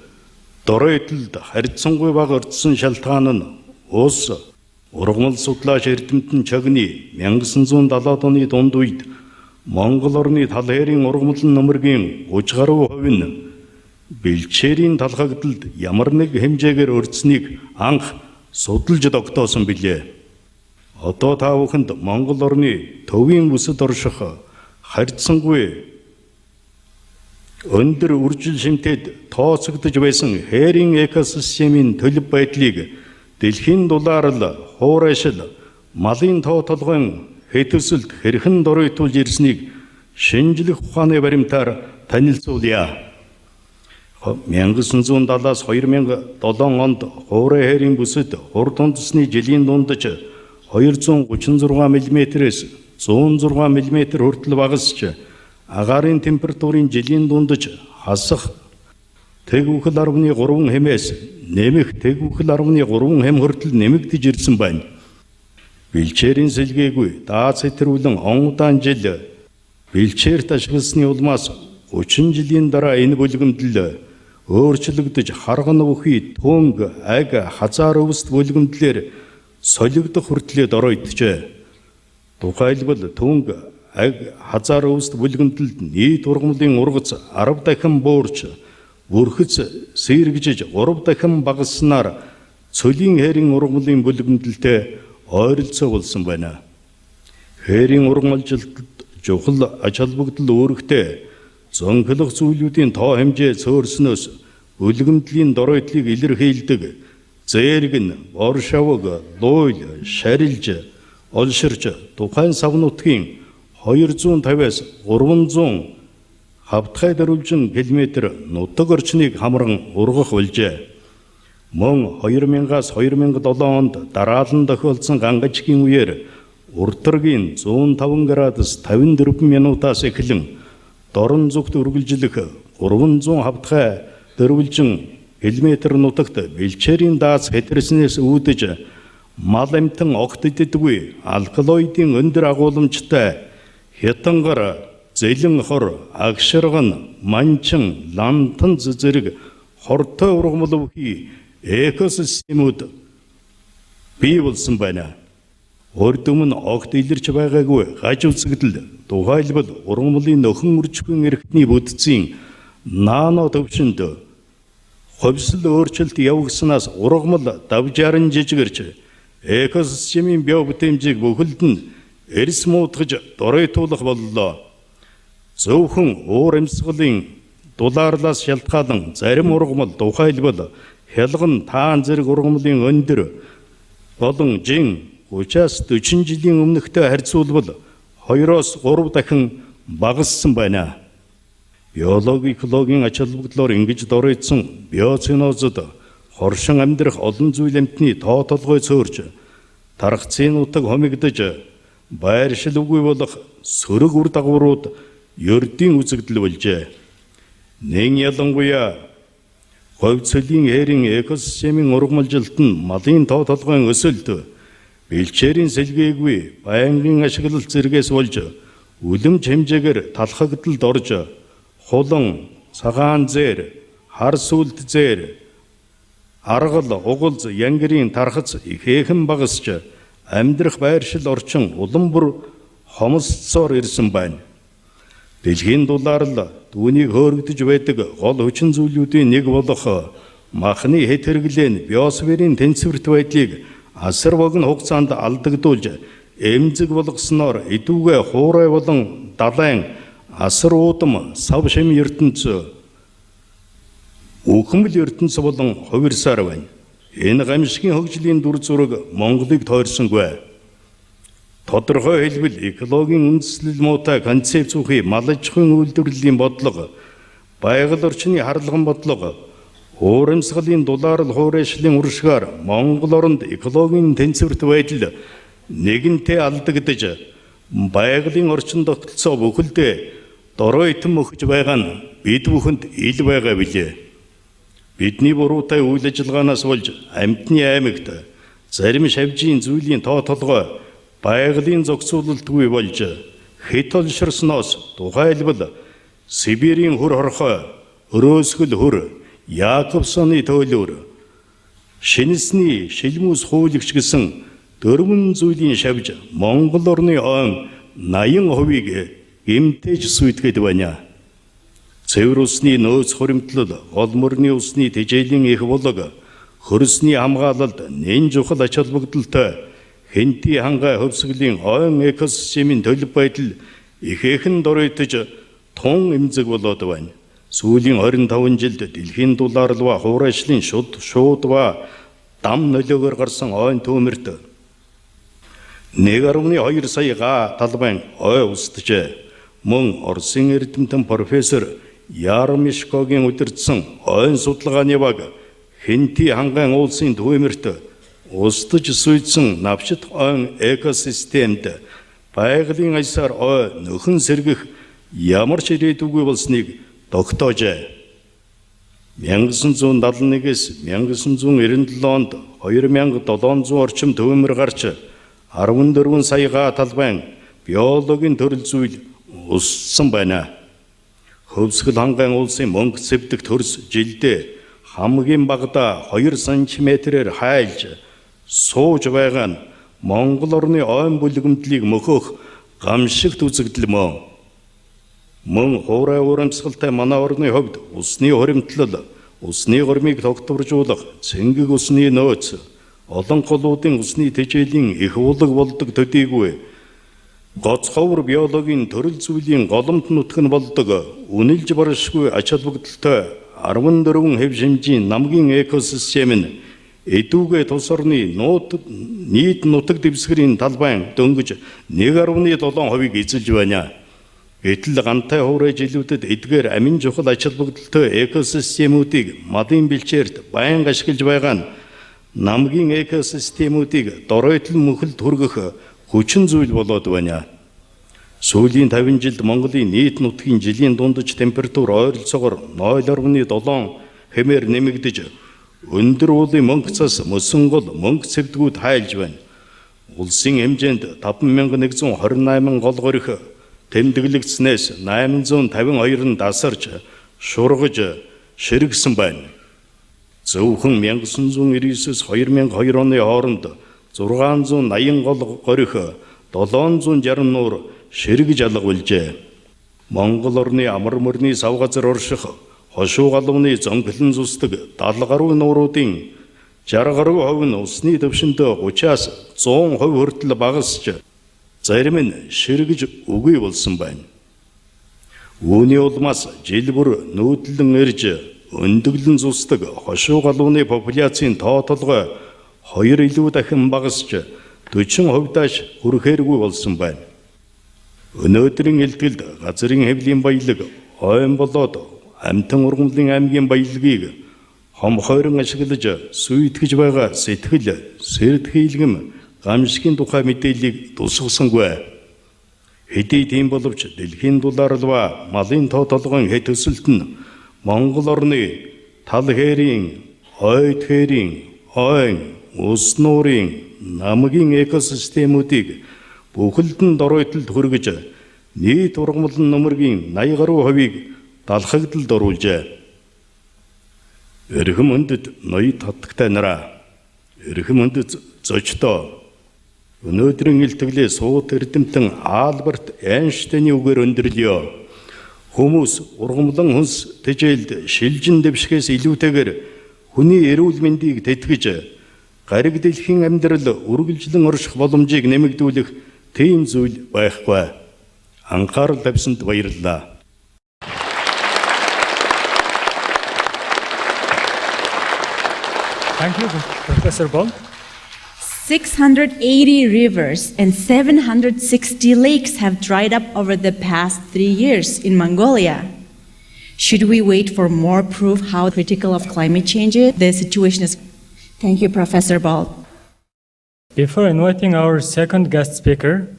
доройтолд харьцангуй бага өртсөн шалтгаан нь ус, ургамал судлаач эрдэмтэн Чагны 1970-ад оны дунд үед Монгол орны тал хээрийн ургамал нөмөргийн 30 гаруй хувь нь бэлчээрийн талхагдалд ямар нэг хэмжээгээр өртсөнийг анх судалж тогтоосон билээ. Одоо та бүхэнд Монгол орны төвийн бүсэд орших харьцангуй өндөр үржил шимтэд тооцогдож байсан хээрийн экосистемийн төлөв байдлыг дэлхийн дулаалал, хуурайшил, малын тоо толгойн хэвтөсөлд хэрхэн доройтуулж ирснийг шинжлэх ухааны баримтаар танилцуулъя. 1970-аас 2007 онд хуурай хээрийн бүсэд хурд үндэсний жилийн дундаж 236 мм-ээс 106 мм хүртэл багасч агаарын температурын жилийн дундаж хасах тэгвхэл 10.3 хэмээс нэмэх тэгвхэл 10.3 хэм хүртэл нэмэгдэж ирсэн байна. Бэлчээрийн сэлгээгүй дааз хэтрүүлэн он удаан жил бэлчээрт ашигласны улмаас 30 жилийн дараа энэ бүлгэмдэл өөрчлөгдөж харган бүхий төнг, аг, хазаар өвсд бүлгэмдлэр солигдох хүртлээр доройтжээ. Тухайлбал төнг, аг, хазаар өвсд бүлгэмдэлд нийт ургамлын ургац 10 дахин буурч, бүрхэц сэргжиж 3 дахин багаснаар цөлийн хээрийн ургамлын бүлгэмдэлтэй ойролцоо болсон байна. Хээрийн ургамалжилтад чухал ач холбогдол үүрэгтэй зөнхлөх зүйлүүдийн тоо хэмжээ цөөрснөөс бүлгэмдлийн доройтлыг илэрхийлдэг зээргэн, Оршаваг, Лойл, Шарилж, Олширж, тухайн сав нутгийн 250-аас 300 хавтгай дөрвөлжин километр нутаг орчныг хамран ургах болжээ. Мөн 2000-аас 2007 онд дараалан тохиолдсон гангажгийн үеэр уртаргийн 105 градус 54 минутаас эхлэн дорн зүгт үргэлжлэх 300 хавтгай дөрвөлжин километр нутагт бэлчээрийн дааз хэтэрснээс үүдэж мал амтан огт иддэггүй алкалоидын өндөр агуулмжтай хятангар зэлэн хор агширган манчин лантан зэрэг хортой ургамал бүхий экосистемүүд бий болсон байна. Урд өмнө огт илэрч байгаагүй гаж үзэгдэл тухайлбал ургамлын нөхөн үржихэн эрхтний бүтцийн наано төвшөнд ховсол өөрчлөлт явагснаас ургамал давжаарн жижигэрч экосистемийн бие бүтээмжийг бүхэлд нь эрс муутгаж доройтуулах боллоо. Зөвхөн уур амьсгалын дулаарлаас шалтгаалan зарим ургамал тухайлбал хялган таан зэрэг ургамлын өндөр болон жин 30-40 жилийн өмнөхтэй харьцуулбал 2-оос 3 дахин багассан байна. Биологи экологийн ач холбогдлоор ингэж доройтсон биоценозод хоршин амьдрах олон зүйл амьтны тоо толгой цөөрч тархацын нутаг хомигдож байршил үгүй болох сөрөг үр дагаврууд ердийн үзэгдэл болжээ. Нэн ялангуяа говь цөлийн эрийн экосистемийн ургамалжилт нь малын тоо толгойн өсөлт бэлчээрийн сэлгээгүй байнгын ашиглалт зэргээс болж үлэмж хэмжээгээр талхагдалд орж хулан, цагаан зээр, хар сүлд зээр, аргал, угалз, янгирийн тархац ихээхэн багасч амьдрах байршил орчин улам бүр хомсцоор ирсэн байна. Дэлхийн дулаалал түүнийг хөөргөдөж байдаг гол хүчин зүйлүүдийн нэг болох махны хэт хэрэглээ нь биосферийн тэнцвэрт байдлыг асар богино хугацаанд алдагдуулж эмзэг болгосноор идүүгээ хуурай болон далайн асар уудам сав шим ертөнц үхэмл ертөнц болон хувирсаар байна. Энэ гамшигын хөгжлийн дүр зураг Монголыг тойрсонгүй. Тодорхой хэлбэл экологийн үндэслэл муутай концепц үхий мал аж ахуйн үйлдвэрлэлийн бодлого, байгаль орчны харлган бодлого, уур амьсгалын дулаарл хуурайшлын уршгаар Монгол оронд экологийн тэнцвэрт байдал нэгэнтээ алдагдаж байгалийн орчин тогтолцоо бүхэлдээ доройтон мөхөж байгаа нь бид бүхэнд ил байгаа билээ. Бидний буруутай үйл ажиллагаанаас болж амьтны аймагт зарим шавжийн зүйлийн тоо толгой байгалийн зохицуулалтгүй болж хэт олширсноос тухайлбал Сибирийн хүр хорхой, өрөөсгөл хүр, Яакобсоны төөлөөр, шинэсний шилмүүс хуулагч гэсэн дөрвөн зүйлийн шавж Монгол орны он 80% гэмтэж сүйтгэд байна. Цэвэр усны нөөц хуримтлал, гол мөрний усны тэжээлийн их булаг, хөрсний хамгаалалт нэн чухал ач холбогдолтой хэнти хангай хөвсгөлийн ойн экосистемийн төлөв байдал ихээхэн доройтож тун эмзэг болоод байна. Сүүлийн 25 жилд дэлхийн дулаалал ба хуурайшлын шууд ба дам нөлөөгөөр гарсан ойн төмөрт 1.2 сая га талбайн ой устжээ. Мөн Оросын эрдэмтэн профессор Яромишкогийн удирдсан ойн судалгааны баг хэнти хангайн уулсын төмөрт устж сүйдсэн навчит ойн экосистемд байгалийн аясаар ой нөхөн сэргэх ямар ч ирээдүйгүй болсныг тогтоожээ. 1971-ээс 1997 онд 2700 орчим төмөр гарч 14 сая га талбайн биологийн төрөл зүйл өссөн байна. Хөвсгөл хангайн уулсын мөнгө цэвдэг төрс жилдээ хамгийн багадаа 2 см-ээр хайлж сууж байгаа нь Монгол орны ойн бүлгэмдлийг мөхөх гамшигт үзэгдэл мөн хуурай урамсгалтай манай орны хувьд усны хуримтлал, усны гормыг тогтворжуулах цэнгэг усны нөөц, олон голуудын усны тэжээлийн их улаг болдог төдийгүй гоцховор биологийн төрөл зүйлийн голомт нутг нь болдог үнэлж баршгүй ач холбогдолтой 14 хэв шимжийн намгийн экосистем нь эдүүгээ тус орны нийт нутаг дэвсгэрийн талбайн дөнгөж 1.7% эзэлж байна. Гэтэл гантай хуурай жилүүдэд эдгээр амин чухал ач холбогдолтой экосистемүүдийг малын бэлчээрт байнга ашиглаж байгаа нь намгийн экосистемүүдийг доройтол мөхөлд хүргэх хүчин зүйл болоод байна. Сүүлийн 50 жилд Монголын нийт нутгийн жилийн дундаж температур ойролцоогоор 0.7 хэмээр нэмэгдэж өндөр уулын мөнгө цас мөсөн гол мөнгө цэвдгүүд хайлж байна. Улсын хэмжээнд 5128 гол горих тэмдэглэгдснээс 852 нь дасарч шургаж ширгсэн байна. Зөвхөн 1999-с 2002 оны хооронд 680 гол горих 760 нуур ширгэж алга болжээ. Монгол орны амар мөрний сав газар орших хошуу галууны зонглон зүсдэг 70 гаруй нууруудын 60 гаруй хувь нь усны төвшөнд 30-аас 100% хүртэл багасч зарим нь ширгэж үгүй болсон байна. Үүний улмаас жил бүр нүүдлэн ирж өндөглөн зүсдэг хошуу галууны популяцийн тоо толгой 2 илүү дахин багасч 40%-аас хүрэхээргүй болсон байна. Өнөөдрийн илтгэлд газрын хэвлийн баялаг ойн болоод амтан ургамлын аймгийн баялагийг хомхойрон ашиглаж сүйтгэж байгаа сэтгэл сэрд хийлгэм гамшигын тухай мэдээллийг тусгасангүй. Хэдий тийм боловч дэлхийн дулаарлва малын тоо толгойн хэд төсөлт нь Монгол орны тал хээрийн, ойд хээрийн, ойн, ус нуурын, намгийн экосистемүүдийг бүхэлд нь доройтолд хүргэж нийт ургамлын нөмөргийн 80 гаруй хувийг далхагдлалд оруулжээ. Эрхэм өндөд ноёд татгтай нараа, эрхэм өндөд зочдоо өнөөдрийн илтгэлээ суут эрдэмтэн Альберт Эйнштейний үгээр өндөрлөё. Хүмүүс ургамлан хүнс тэжээлд шилжин дэвшгээс илүүтэйгээр хүний эрүүл мэндийг тэтгэж гариг дэлхийн амьдрал үргэлжлэн орших боломжийг нэмэгдүүлэх тийм зүйл байхгүй. Анхаарал тавьсанд баярлалаа. Thank you, Professor Ball. 680 rivers and 760 lakes have dried up over the past 3 years in Mongolia. Should we wait for more proof how critical of climate change the situation is? Thank you, Professor Ball. Before inviting our second guest speaker,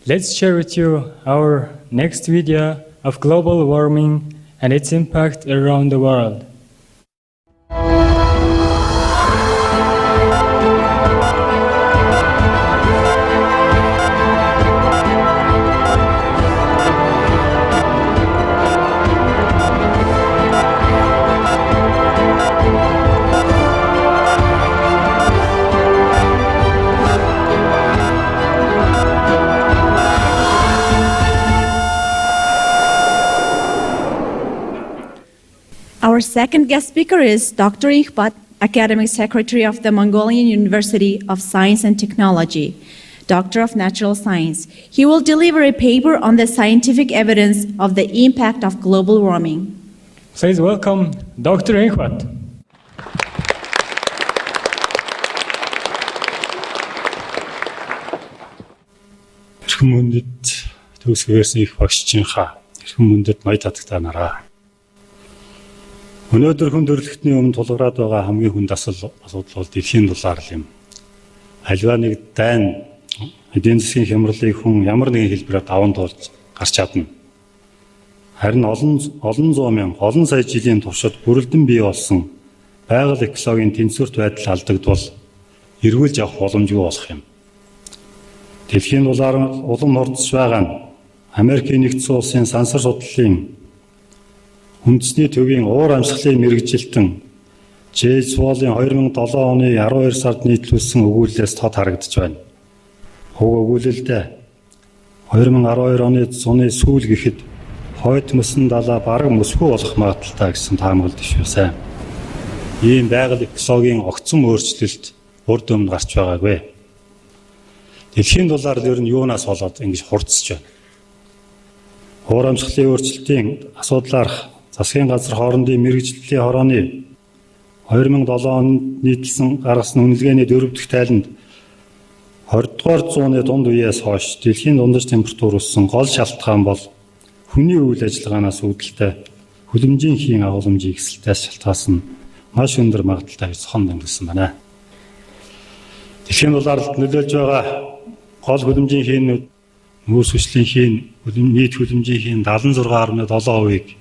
let's share with you our next video of global warming and its impact around the world. Our second guest speaker is Dr. Ikhbat, Academic Secretary of the Mongolian University of Science and Technology, Doctor of Natural Science. He will deliver a paper on the scientific evidence of the impact of global warming. Please welcome Dr. Ikhbat. Эрхэм мөндөд төгсгөөс их багшчинхаа эрхэм мөндөд ноёд татагтай нараа. Өнөөдөр хүн төрөлхтний өмнө тулгараад байгаа хамгийн хүнд асуудал бол дэлхийн дулаалал юм. Аливаа нэг дайн эдийн засгийн хямралыг хүн ямар нэгэн хэлбэрээр даван туулж гарч чадна. Харин олон зуун мянга, олон сая жилийн туршид бүрэлдэн бий болсон байгаль экологийн тэнцвэрт байдал алдагдвал эргүүлж авах боломжгүй болох юм. Дэлхийн дулаалал улам хурдж байгаа нь Америкийн нэгдсэн улсын сансар судлалын үндэсний төвийн уур амьсгалын мэрэгжилтэн Джеймс Воллын 2007 оны 12 сард нийтлүүлсэн өгүүлэлээс тод харагдаж байна. Уг өгүүлэлдээ 2012 оны зуны сүүл гэхэд хойд мөсөн далаа бараг мөсгүй болох магадaltaй гэсэн таамаглалт ишвэсэн. Ийм байгаль экологийн огцом өөрчлөлт урд өмнө гарч байгаагүй. Дэлхийн дулаалал ер нь юунаас болоод ингэж хурдсаж байна. Уур амьсгалын өөрчлөлтийн асуудлаар засгийн газар хоорондын мэрэгжлийн хорооны 2007 онд нийтлсэн гаргасан үнэлгээний 4 дахь тайланд 20 дугаар зууны дунд үеэс хойш дэлхийн дундаж температур өссөн гол шалтгаан бол хүний үйл ажиллагаанаас үүдэлтэй хүлэмжийн хийн агуулмжийн ихсэлтээс шалтгаалсан маш өндөр магадaltaй гэж хон дамжуулсан байна. Дэлхийн улаарлалд нөлөөлж байгаа гол хүлэмжийн хийнүүд нүүрс хүчлийн хийн, нийт хүлэмжийн хийн 76.7%-ийг,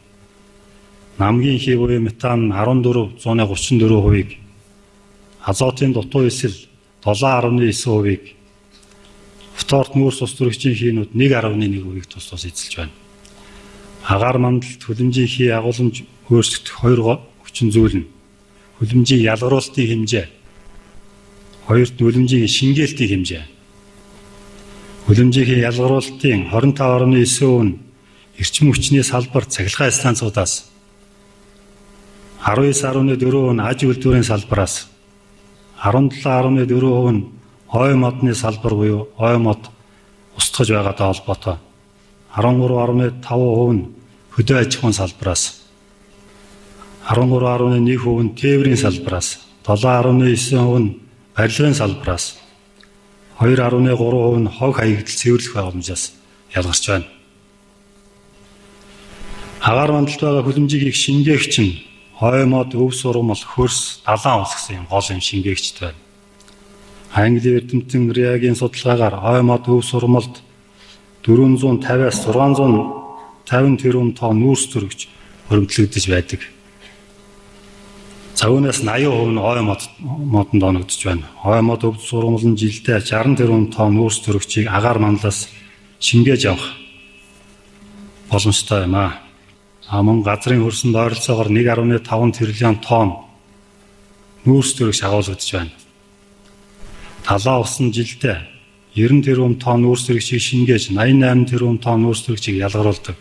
намгийн хий буюу метан 14.34%-ийг, азотын дутуу эсэл 7.9%-ийг, фторт нүүрс ус төрөгчийн хийнүүд 1.1%-ийг тус эзэлж байна. Агаар мандалд хүлэмжийн хий агуулмж өөрчлөгдөх 2 хүчин зүйл нь хүлэмжийн ялгаруулалтын хэмжээ, хоёрт хүлэмжийн шингээлтийн хэмжээ. Хүлэмжийн ялгаруулалтын 25.9% нь эрчим хүчний салбар цахилгаан станцуудаас, 19.4% нь аж үйлдвэрийн салбараас, 17.4% нь ой модны салбар буюу ой мод устгаж байгаатай холбоотой, 13.5% нь хөдөө аж ахуйн салбараас, 13.1% нь тээврийн салбараас, 7.9% нь барилгын салбараас, 2.3% нь хог хаягдл цэвэрлэх байгууламжаас ялгарч байна. Агаар мандалд байгаа хүлэмжийг их шингээгч нь ой мод, өв сургамал, хөрс, далайн ус гэсэн юм гол юм шингээгчд байна. Англи эрдэмтэн Реагийн судалгаагаар ой мод, өв сургамалд 450-аас 650 тэрбум тонн нүүрс төрөгч өргөдлөгдөж байдаг. Цагуунаас 80% нь ой модонд оногдож байна. Ой мод өвд сургамал нь жилдээ 60 тэрбум тонн нүүрс төрөгчийг агаар мандалаас шингээж авах боломжтой юм аа. Мөн газрын хөрсөнд ойролцоогоор 1.5 тэрлион тонн нүүрс төрөгч агуулгадж байна. Далайн ус нь жилдээ 90 тэрбум тонн нүүрс төрөгчийг шингээж 88 тэрбум тонн нүүрс төрөгчийг ялгаруулдаг.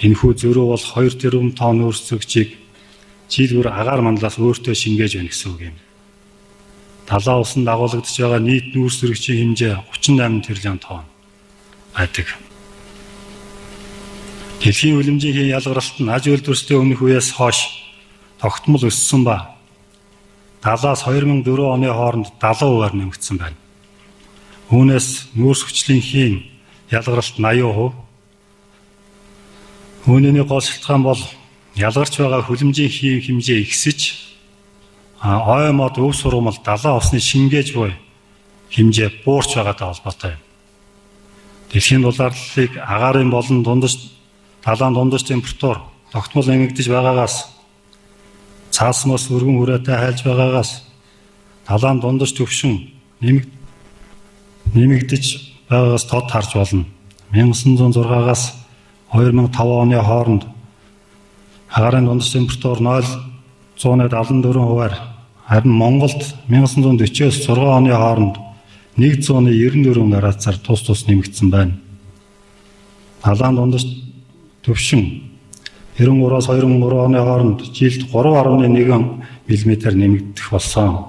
Энэхүү зөрүү бол 2 тэрбум тонн нүүрс төрөгчийг жил бүр агаар мандалаас өөртөө шингээж байна гэсэн үг юм. Далайн усанд агуулгадж байгаа нийт нүүрс төрөгчийн хэмжээ 38 тэрлион тонн байдаг. Дэлхийн хүлэмжийн хийн ялгаралт нь аж үйлдвэрлэлтэй өмнөх үеэс хойш тогтмол өссөн ба 70-аас 2004 оны хооронд 70%-аар нэмэгдсэн байна. Үүнээс нүүрс хүчлийн хийн ялгаралт 80%. Үүний гол шалтгаан бол ялгарч байгаа хүлэмжийн хийн хэмжээ ихсэж, ой мод, өв сургамал, далайн усны шингээж буй хэмжээ буурч байгаатай холбоотой юм. Дэлхийн улаарлалыг агаарын болон далайн дундаж температур тогтмол нэмэгдэж байгаагаас, цаас мос өргөн хүрээтэй хайлж байгаагаас, далайн дундаж төвшин нэмэгдэж байгаагаас тод харж болно. 1906-аас 2005 оны хооронд агаарын дундаж температур 0.74%-аар, харин Монголд 1940-с 6 оны хооронд 194 градусаар тус нэмэгдсэн байна. Далайн дундаж төвшин 93-аас 2003 оны хооронд жилд 3.1 мм нэмэгдэх болсон.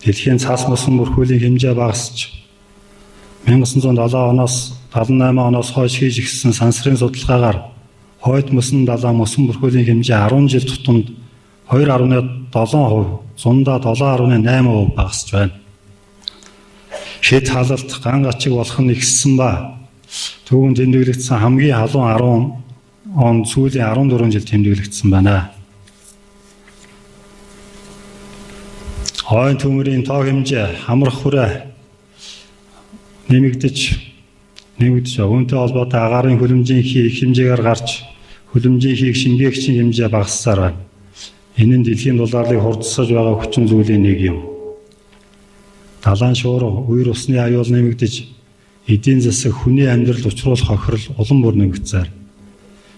Дэлхийн цаас мосон мөрхөлийн хэмжээ багасч 1970 оноос 78 оноос хойш хийж ихсэн сансрын судалгаагаар хойд мосон далайн мосон мөрхөлийн хэмжээ 10 жил тутамд 2.7%, зундаа 7.8% багасч байна. Шид халалт ган ачиг болох нь ихссэн ба түүн тэмдэглэгдсэн хамгийн халуун 10 он сүүлийн 14 жил тэмдэглэгдсэн байна. Хойн төмөрийн тоо хэмжээ хамрах хүрээ нэмэгдэж үүнтэй холбоотой агаарын хүлэмжийн их хэмжээгээр гарч хүлэмжийн хийг шингээгчийн хэмжээ багассаар байна. Энэ нь дэлхийн дулаалыг хурдсаж байгаа хүчин зүйлийн нэг юм. Далайн шуурга, үер усны аюул нэмэгдэж, эдийн засаг, хүний амьдралд учруулах хохирол улам бүр нэмэгдсээр.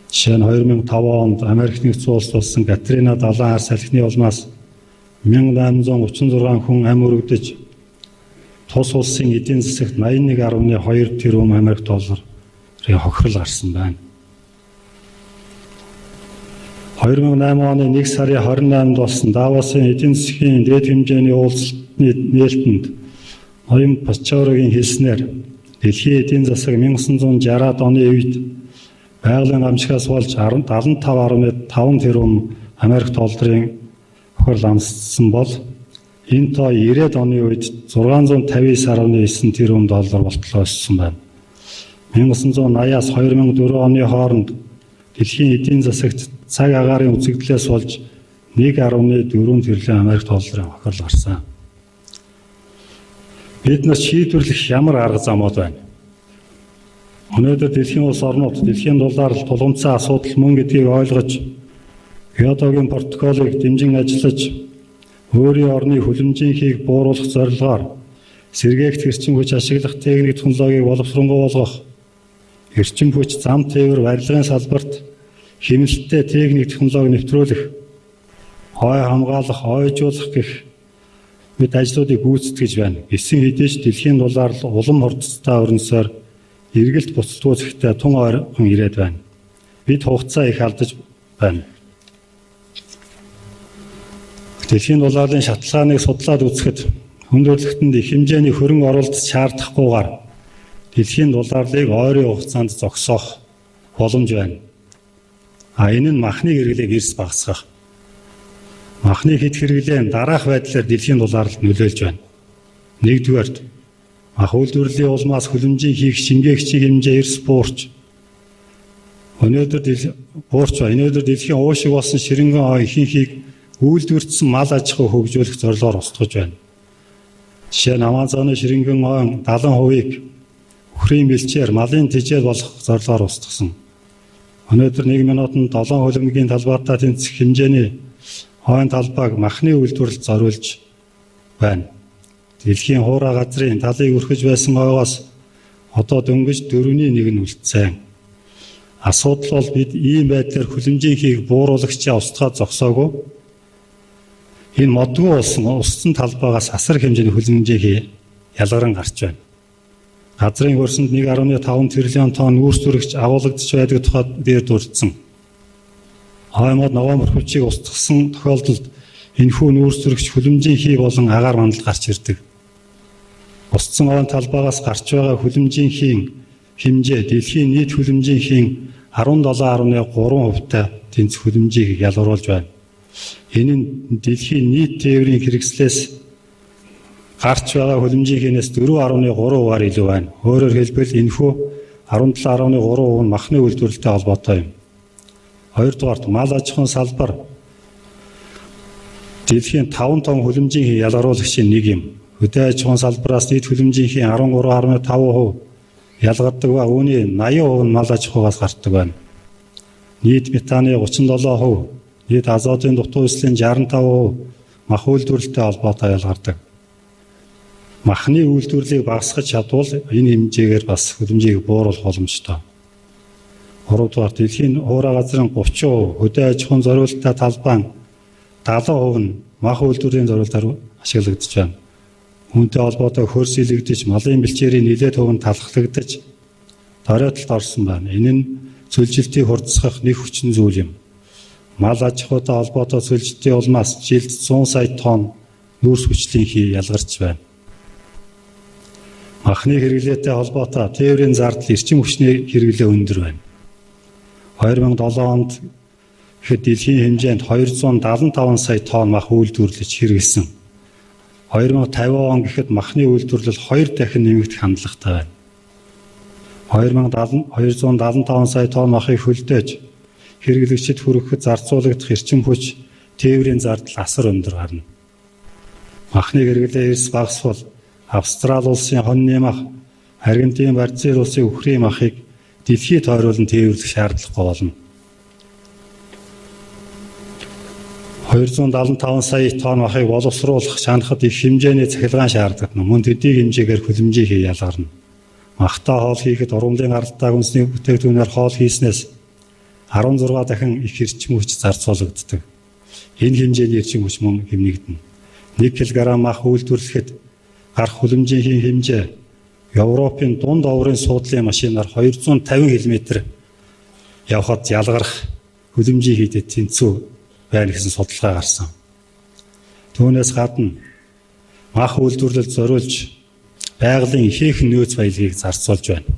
Жишээ нь 2005 онд Америк нэгдсэн улсад болсон Катрина далайн хар салхины улмаас 1836 хүн ам өргөдөж, тус улсын эдийн засагт 81.2 тэрбум Америк долларын хохирол гарсан байна. 2008 оны 1 сарын 28-нд болсон Давосын эдийн засгийн дээд хэмжээний уулзалтны нээлтэнд ноён Пачаурогийн хэлснээр дэлхийн эдийн засаг 1960-ад оны үед байгалийн гамшигаас болж 75.5 тэрбум Америк долларын тохирол амссан бол энэ тоо 90-ад оны үед 659.9 тэрбум доллар болтлоо өссөн байна. 1980-аас 2004 оны хооронд дэлхийн эдийн засагт цаг агаарын үзэгдлээс болж 1.4 тэрбум Америк долларын хохирол гарсан. Биднээс шийдвэрлэх ямар арга замууд байна? Өнөөдөр дэлхийн улс орнууд дэлхийн дулаар тулгымцсан асуудал мөн гэдгийг ойлгож, Киотогийн протоколыг дэмжин ажиллаж, өөрийн орны хүлэмжийнхийг бууруулах зорилгоор сэргээгт эрчим хүч ашиглах техник технологиг боловсронгуй болгох, эрчим хүч зам тээвэр барилгын салбарт хэмнэлттэй техник технологи нэвтрүүлэх, хой хамгаалах, ойжуулах гэх мэт ажлуудыг гүйцэтгэж байна. Эссэн хэдий ч дэлхийн дулаар улам хурдтай өрнөсөөр эргэлт буцалтгүй зэгтээ тун ойрхон ирээд байна. Бид хугацаа их алдаж байна. Дэлхийн дулаалын шаталгааныг судлаад үзэхэд хүндрэлтэнд их хэмжээний хөрөнгө оруулалт шаардахгүйгээр дэлхийн дулаалыг ойрын хугацаанд зогсоох боломж байна. Энэ нь махны хэрэглээг эрс багасгах. Махны хэд хэрэглээ дараах байдлаар дэлхийн дулаалд нөлөөлж байна. Нэгдүгээрт мах үйлдвэрлэлийн улмаас хүлэмжийн хийх шингээгчийн хэмжээ эрс буурч. Өнөөдөр дэлхийн уушиг болсон ширэнгэн хой ихэнхийг үйлдвэртсэн мал аж ахуй хөгжүүлэх зорилгоор устгаж байна. Жишээ нь Амазоны ширэнгэн хойн 70%-ийг үхрийн бэлчээр малын тэжээл болох зорилгоор устгасан. Өнөөдөр 1 минутанд 7 хөлбөмбөгийн талбайтаа тэнцэх хэмжээний хойн талбайг махны үйлдвэрлэлд зориулж байна. Дэлхийн хуурай газрын талыг өрхөж байсан ойгоос одоо дөнгөж 4-1 нь үлдсэн. Асуудал бол бид ийм байдлаар хүлэмжийнхийг бууруулагчаа устгаад зогсоогүй. Энэ модгүй болсон усцсан талбайгаас асар хэмжээний хүлэмжийн ялгаран гарч байна. Газрын хөрсөнд 1.5 тэрлион тонн нүүрс төрөгч агуулгадж байдаг тухайд дээр дурдсан. Хоймод ногоон бүрхөвчийг устгасан тохиолдолд энэхүү нүүрс төрөгч хүлэмжийн хий болон агаар мандал гарч ирдэг. Устсан ойн талбайгаас гарч байгаа хүлэмжийн хэмжээ дэлхийн нийт хүлэмжийн 17.3%-тай тэнцэх хүлэмжийг ялгаруулж байна. Энэ нь дэлхийн нийт тээврийн хэрэгслээс гарч байгаа хүлэмжийнхээс 4.3%-аар илүү байна. Өөрөөр хэлбэл энэхүү 17.3% нь махны үйлдвэрлэлтэй холбоотой юм. Хоёрдугаарт мал аж ахуйн салбар дэлхийн 5 том хүлэмжийн ялгаруулагчийн нэг юм. Хөдөө аж ахуйн салбараас нийт хүлэмжийн 13.5% ялгардаг ба үүний 80% нь мал аж ахуйгаас гардаг байна. Нийт метаны 37%, нийт азотын дутуу эслийн 65% мах үйлдвэрлэлтэй холбоотой ялгардаг. Махны үйлдвэрлэлийг багасгах чадвал энэ хэмжээгээр бас хүлэмжийг бууруулах боломжтой. Гуравдугаар дэлхийн хуурай газрын 30%, хөдөө аж ахуйн зориулалттай талбай 70% нь мах үйлдвэрийн зориулалтаар ашиглагдаж байна. Үүнтэй холбоотой хөрс илэгдэж, малын бэлчээрийн нэлээд хувь нь талхлагдаж, доройтолд орсон байна. Энэ нь цөлжилтийг хурдсах нэг хүчин зүйл юм. Мал аж ахуйтай холбоотой цөлжилтийн улмаас жилд 100 сая тонн нүүрс хүчлийн хий ялгарч байна. Махны хэрэглээтэй холбоотой тээврийн зардал эрчим хүчний хэрэглээ өндөр байна. 2007 онд ихэд дэлхийн хэмжээнд 275 сая тонн мах үйлдвэрлэж хэрэглэсэн. 2050 он гэхэд махны үйлдвэрлэл 2 дахин нэмэгдэх хандлагатай байна. 275 сая тонн махыг хөлдөөж хэрэглэгчид хүрэхэд зарцуулагдах эрчим хүч тээврийн зардал асар өндөр гарна. Махны хэрэглээ эрс багасвал Австрали улсын хоньны мах, Аргентин, Бразил улсын үхрийн махыг дэлхийд тойруулан тээвэрлэх шаардлагагүй болно. 275 сая тонн махыг боловсруулах шанахад их хэмжээний цахилгаан шаардлагатай. Мөн төдий хэмжээгээр хүлэмжийг ялгарна. Махтай хоол хийхэд ургамлын гаралтай үндэсний бүтээгдэхүүнээр хоол хийснээс 16 дахин их эрчим хүч зарцуулагддаг. Энэ хэмжээний эрчим хүч мөн хэмнэгдэнэ. 1 кг мах үйлдвэрлэхэд гарах хүлэмжийн хэмжээ Европын дунд оврын суудлын машинаар 250 км явхад ялгарх хүлэмжийн хийдэд тэнцүү байна гэсэн судалгаа гарсан. Түүнээс гадна мах үйлдвэрлэлд зориулж байгалийн ихээхэн нөөц баялагийг зарцуулж байна.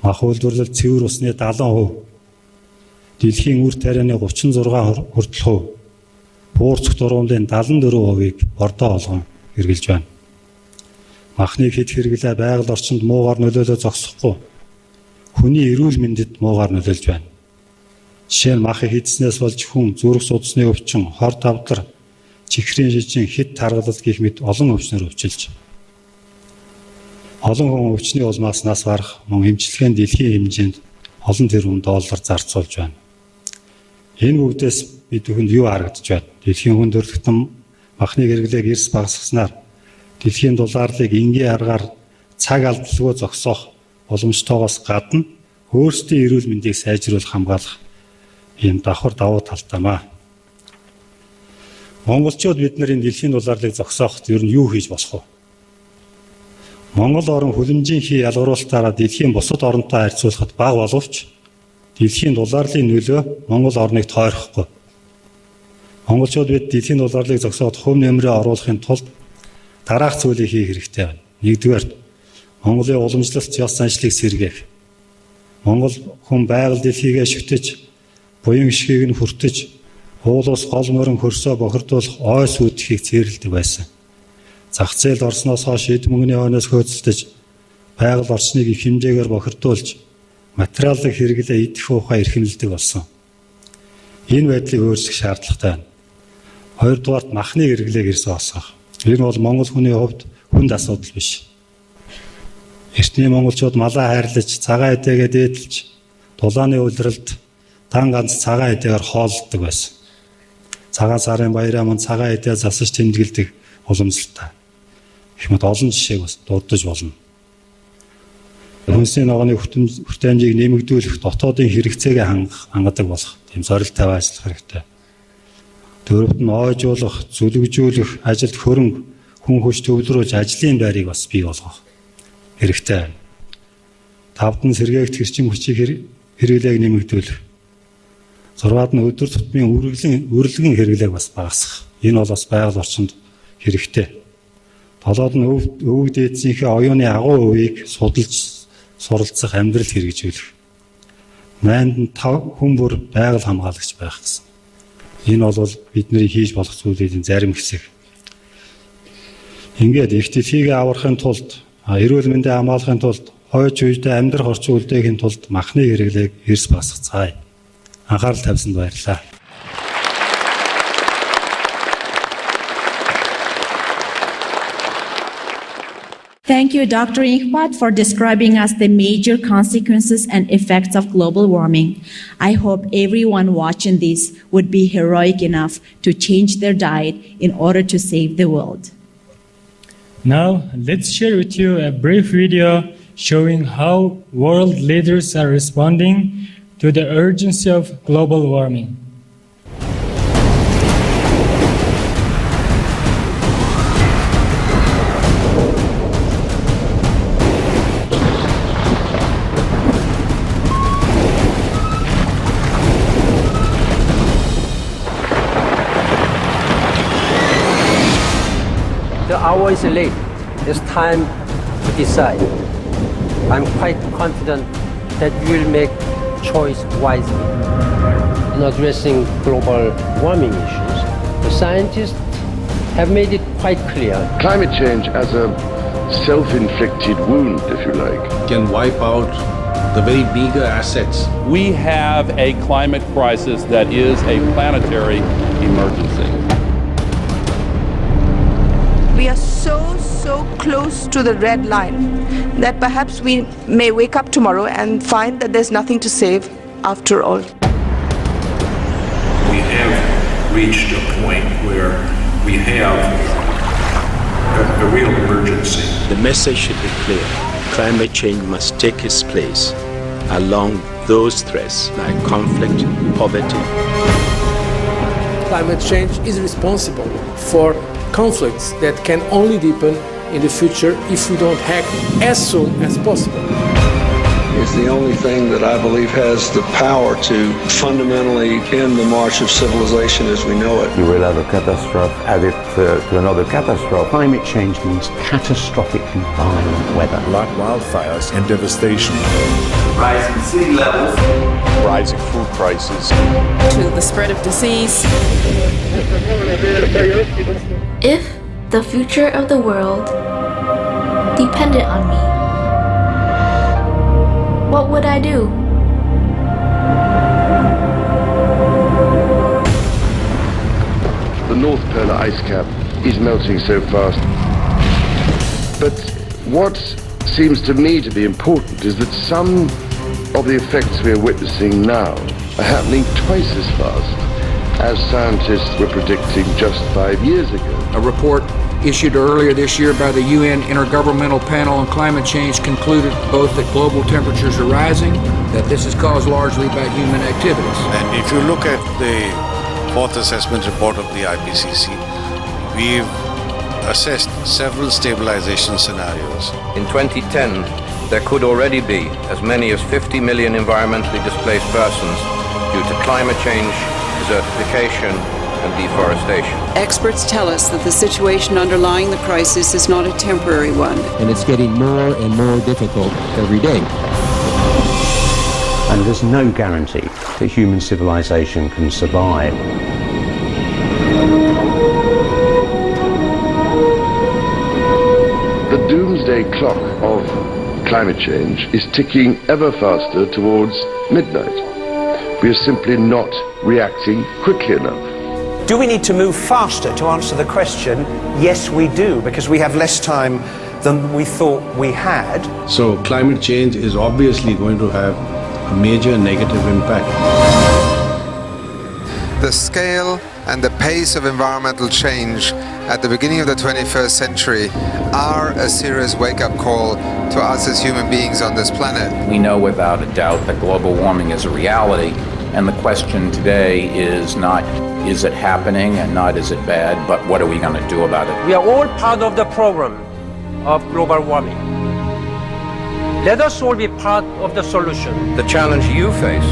Мах үйлдвэрлэлд цэвэр усны 70%, дэлхийн үр тарианы 36% хүртэл буурцх дуруундын 74%-ийг бордоо олгон хэрэгжилж байна. Махныг хэд хэрэглээ байгаль орчинд муугаар нөлөөлөө зогсохгүй хүний эрүүл мэндэд муугаар нөлөөлж байна. Жишээ нь махыг хийдснээс болж хүн зүрх судасны өвчин, хор тавдар, чихрийн шижин, хит таргалал гэх мэт олон өвчнөр өвчилж. Олон хүн өвчний улмаас нас барах, мөн эмчилгээнд дэлхийн хэмжээнд олон тэрбум доллар зарцуулж байна. Энэ бүгдээс бид бүхэнд юу харагдаж байна? Дэлхийн хүн төрөлхтөн махны хэрэглээг эрс багасгаснаар дэлхийн дулаарлыг энгийн аргаар цаг алдалгүй зогсоох боломжтойгоос гадна өөрсдийн эрүүл мэндийг сайжруулах хамгаалах ийм давхар давуу талтамаа. Монголчууд бид нарын дэлхийн дулаарлыг зогсооход ер нь юу хийж болох вэ? Монгол орн хүлэмжийн ялгаруулалтаараа дэлхийн бусад оронтой харьцуулахад бага боловч дэлхийн дулаарлын нөлөө Монгол орныг тойрохгүй. Монголчууд бид дэлхийн дулаарлыг зогсооход хөв нэмрээ оруулахын тулд дараах зүйлийг хийх хэрэгтэй байна. Нэгдүгээр Монголын уламжлалт ёс заншлыг сэргээх. Монгол хүн байгаль дэлхийгээ шүтэж, буян гიშгийг нь хүртэж, уулус гол морин хөрсөө бохирдуулах ой сүйтгэхийг цээрлдэг байсан. Зах зээлд орсноос хойш эд мөнгөний хойноос хөөцөлдөж, байгаль орчныг их хэмжээгээр бохирдуулж, материалын хэрэглээ идэх уухай эрхэмлдэг болсон. Энэ байдлыг өөрчлөх шаардлагатай байна. Хоёрдугаарт махны хэрэглээг эрс басгах. Энэ бол монгол хүний хувьд хүнд асуудал биш. Эртний монголчууд малаа хайрлаж, цагаан эдээгээ дээдлж, дулааны улиралд дан ганц цагаан эдээгээр хооллдог байсан. Цагаан сарын баяраа мөн цагаан эдээ засаж тэмдэглэдэг уламжлалтай. Ихмэд олон жишээг бас дурдж болно. Хүнсний ногооны хүртээмжийг нэмэгдүүлэх, дотоодын хэрэгцээгээ хангадаг болох тийм зорилттой ажиллах хэрэгтэй. Дөрөвт нь ойжуулах, зүлэгжүүлэх, ажилд хөрөнгө, хүн хүч төвлөрүүлж ажлын байрыг бас бий болгох хэрэгтэй. Тавд нь сэргээгт хэрчим хүчийг хэрэглээг нэмэгдүүлэх. Зургаад нь өдөр тутмын үргэлгэн хэрэглээг бас багасгах. Энэ бол бас байгаль орчинд хэрэгтэй. Толгойд нь өвөг дээдсийнхээ оюуны агуу үеийг судалж суралцах амьдрал хэрэгжүүлэх. 8-нд 5 хүн бүр байгаль хамгаалагч байх гэсэн. Энэ бол бидний хийж болох зүйлийн зарим хэсэг. Ингээд их дэлхийг аврахын тулд, эрүүл мэндийг хамгаалахын тулд, хойч үедээ амьдрах орчин үлдээхийн тулд махны хэрэглээг эрс басгацгаая. Анхаарал тавьсанд баярлалаа. Thank you, Dr. Inkpat, for describing us the major consequences and effects of global warming. I hope everyone watching this would be heroic enough to change their diet in order to save the world. Now, let's share with you a brief video showing how world leaders are responding to the urgency of global warming. The hour is late. It's time to decide. I'm quite confident that you will make choice wisely. In addressing global warming issues, the scientists have made it quite clear. Climate change as a self-inflicted wound, if you like, can wipe out the very meager assets. We have a climate crisis that is a planetary emergency. We are so close to the red line that perhaps we may wake up tomorrow and find that there's nothing to save after all. We have reached a point where we have a real emergency. The message should be clear. Climate change must take its place along those threats like conflict, poverty. Climate change is responsible for conflicts that can only deepen in the future if we don't act as soon as possible. is the only thing that I believe has the power to fundamentally end the march of civilization as we know it. You will have a catastrophe added to another catastrophe. Climate change means catastrophically violent weather. Like wildfires and devastation. Rising sea levels. Rising food prices. To the spread of disease. If the future of the world depended on me, what would I do? The North Polar ice cap is melting so fast. But what seems to me to be important is that some of the effects we are witnessing now are happening twice as fast as scientists were predicting just 5 years ago. A report issued earlier this year by the UN Intergovernmental Panel on Climate Change concluded both that global temperatures are rising, that this is caused largely by human activities. And if you look at the fourth assessment report of the IPCC, we've assessed several stabilization scenarios. In 2010, there could already be as many as 50 million environmentally displaced persons due to climate change, desertification, and deforestation. Experts tell us that the situation underlying the crisis is not a temporary one. And it's getting more and more difficult every day. And there's no guarantee that human civilization can survive. The doomsday clock of climate change is ticking ever faster towards midnight. We are simply not reacting quickly enough. Do we need to move faster to answer the question? Yes, we do, because we have less time than we thought we had. So climate change is obviously going to have a major negative impact. The scale and the pace of environmental change at the beginning of the 21st century are a serious wake-up call to us as human beings on this planet. We know without a doubt that global warming is a reality, and the question today is not is it happening and not is it bad, but what are we going to do about it? We are all part of the problem of global warming. Let us all be part of the solution. The challenge you face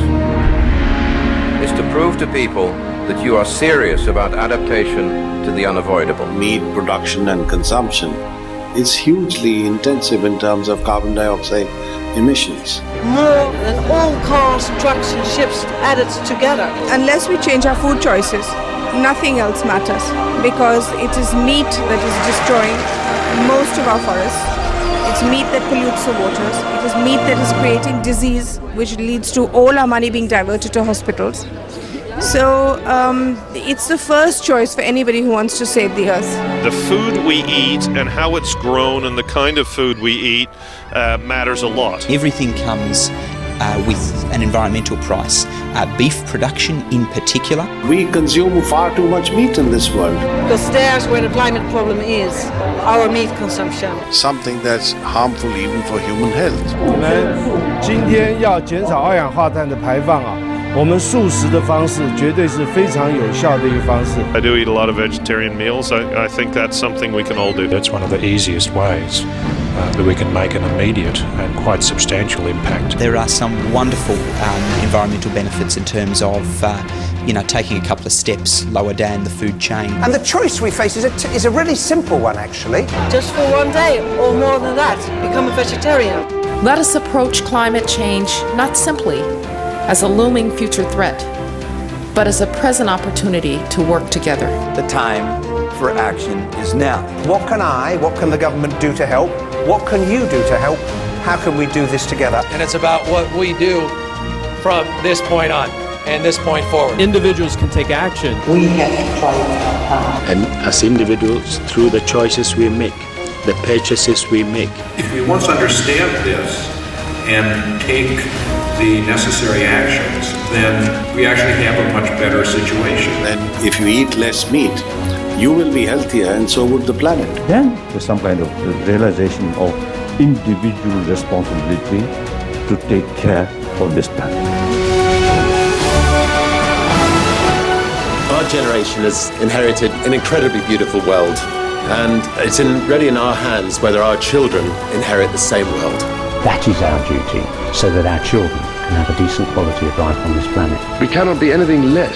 is to prove to people that you are serious about adaptation to the unavoidable. Meat production and consumption is hugely intensive in terms of carbon dioxide emissions. More than all cars, trucks and ships added together. Unless we change our food choices, nothing else matters, because it is meat that is destroying most of our forests. It's meat that pollutes the waters. It is meat that is creating disease, which leads to all our money being diverted to hospitals. So it's the first choice for anybody who wants to save the earth. The food we eat and how it's grown and the kind of food we eat matters a lot. Everything comes with an environmental price. Beef production in particular. We consume far too much meat in this world. Because there's where the climate problem is, our meat consumption. Something that's harmful even for human health. 我们今天要减少二氧化碳的排放啊。我们素食的方式绝对是非常有效的一个方式。I do eat a lot of vegetarian meals. I think that's something we can all do. That's one of the easiest ways that we can make an immediate and quite substantial impact. There are some wonderful environmental benefits in terms of taking a couple of steps lower down the food chain. And the choice we face is a really simple one, actually. Just for one day or more than that, become a vegetarian. Let us approach climate change not simply as a looming future threat, but as a present opportunity to work together. The time for action is now. What can the government do to help? What can you do to help? How can we do this together? And it's about what we do from this point on and this point forward. Individuals can take action. We have to try our part. And as individuals, through the choices we make, the purchases we make. If we once understand this and take the necessary actions, then we actually have a much better situation. And if you eat less meat, you will be healthier and so would the planet. Then there's some kind of realization of individual responsibility to take care of this planet. Our generation has inherited an incredibly beautiful world, and it's really in our hands whether our children inherit the same world. That is our duty, so that our children can have a decent quality of life on this planet. We cannot be anything less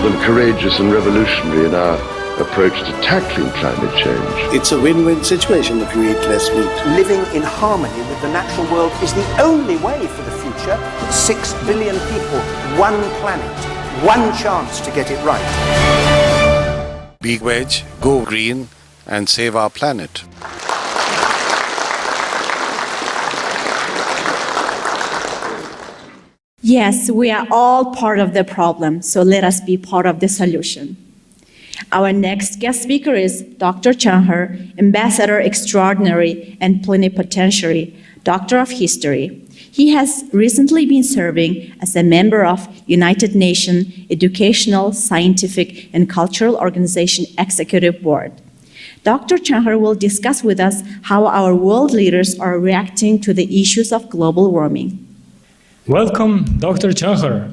than courageous and revolutionary in our approach to tackling climate change. It's a win-win situation if you eat less meat. Living in harmony with the natural world is the only way for the future. 6 billion people, one planet, one chance to get it right. Be veg, go green, and save our planet. Yes, we are all part of the problem, so let us be part of the solution. Our next guest speaker is Dr. Chanher, Ambassador Extraordinary and Plenipotentiary, Doctor of History. He has recently been serving as a member of United Nations Educational, Scientific, and Cultural Organization Executive Board. Dr. Chanher will discuss with us how our world leaders are reacting to the issues of global warming. Welcome, Dr. Chanher.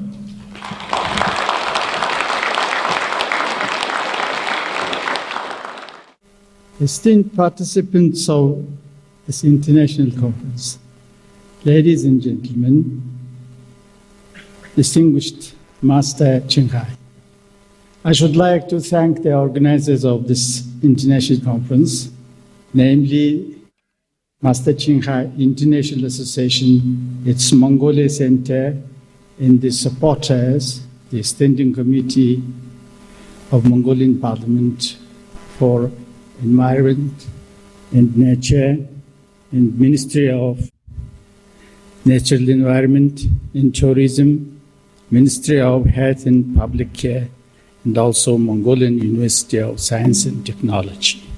Esteemed participants of this international conference, ladies and gentlemen, distinguished Master Qinghai, I should like to thank the organizers of this international conference, namely Master Qinghai International Association, its Mongolia Center, and the supporters, the Standing Committee of Mongolian Parliament for Environment and Nature, and Ministry of Natural Environment and Tourism, Ministry of Health and Public Care, and also Mongolian University of Science and Technology.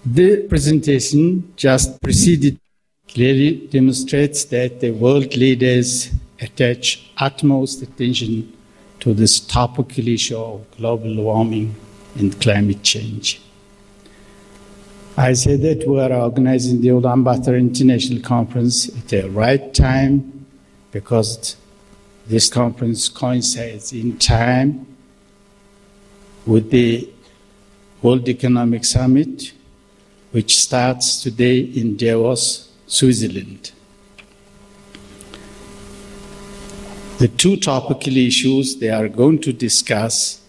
The presentation just preceded clearly demonstrates that the world leaders attach utmost attention to this topical issue of global warming and climate change. I say that we are organizing the Ulaanbaatar International Conference at the right time because this conference coincides in time with the World Economic Summit, which starts today in Davos, Switzerland. The two topical issues they are going to discuss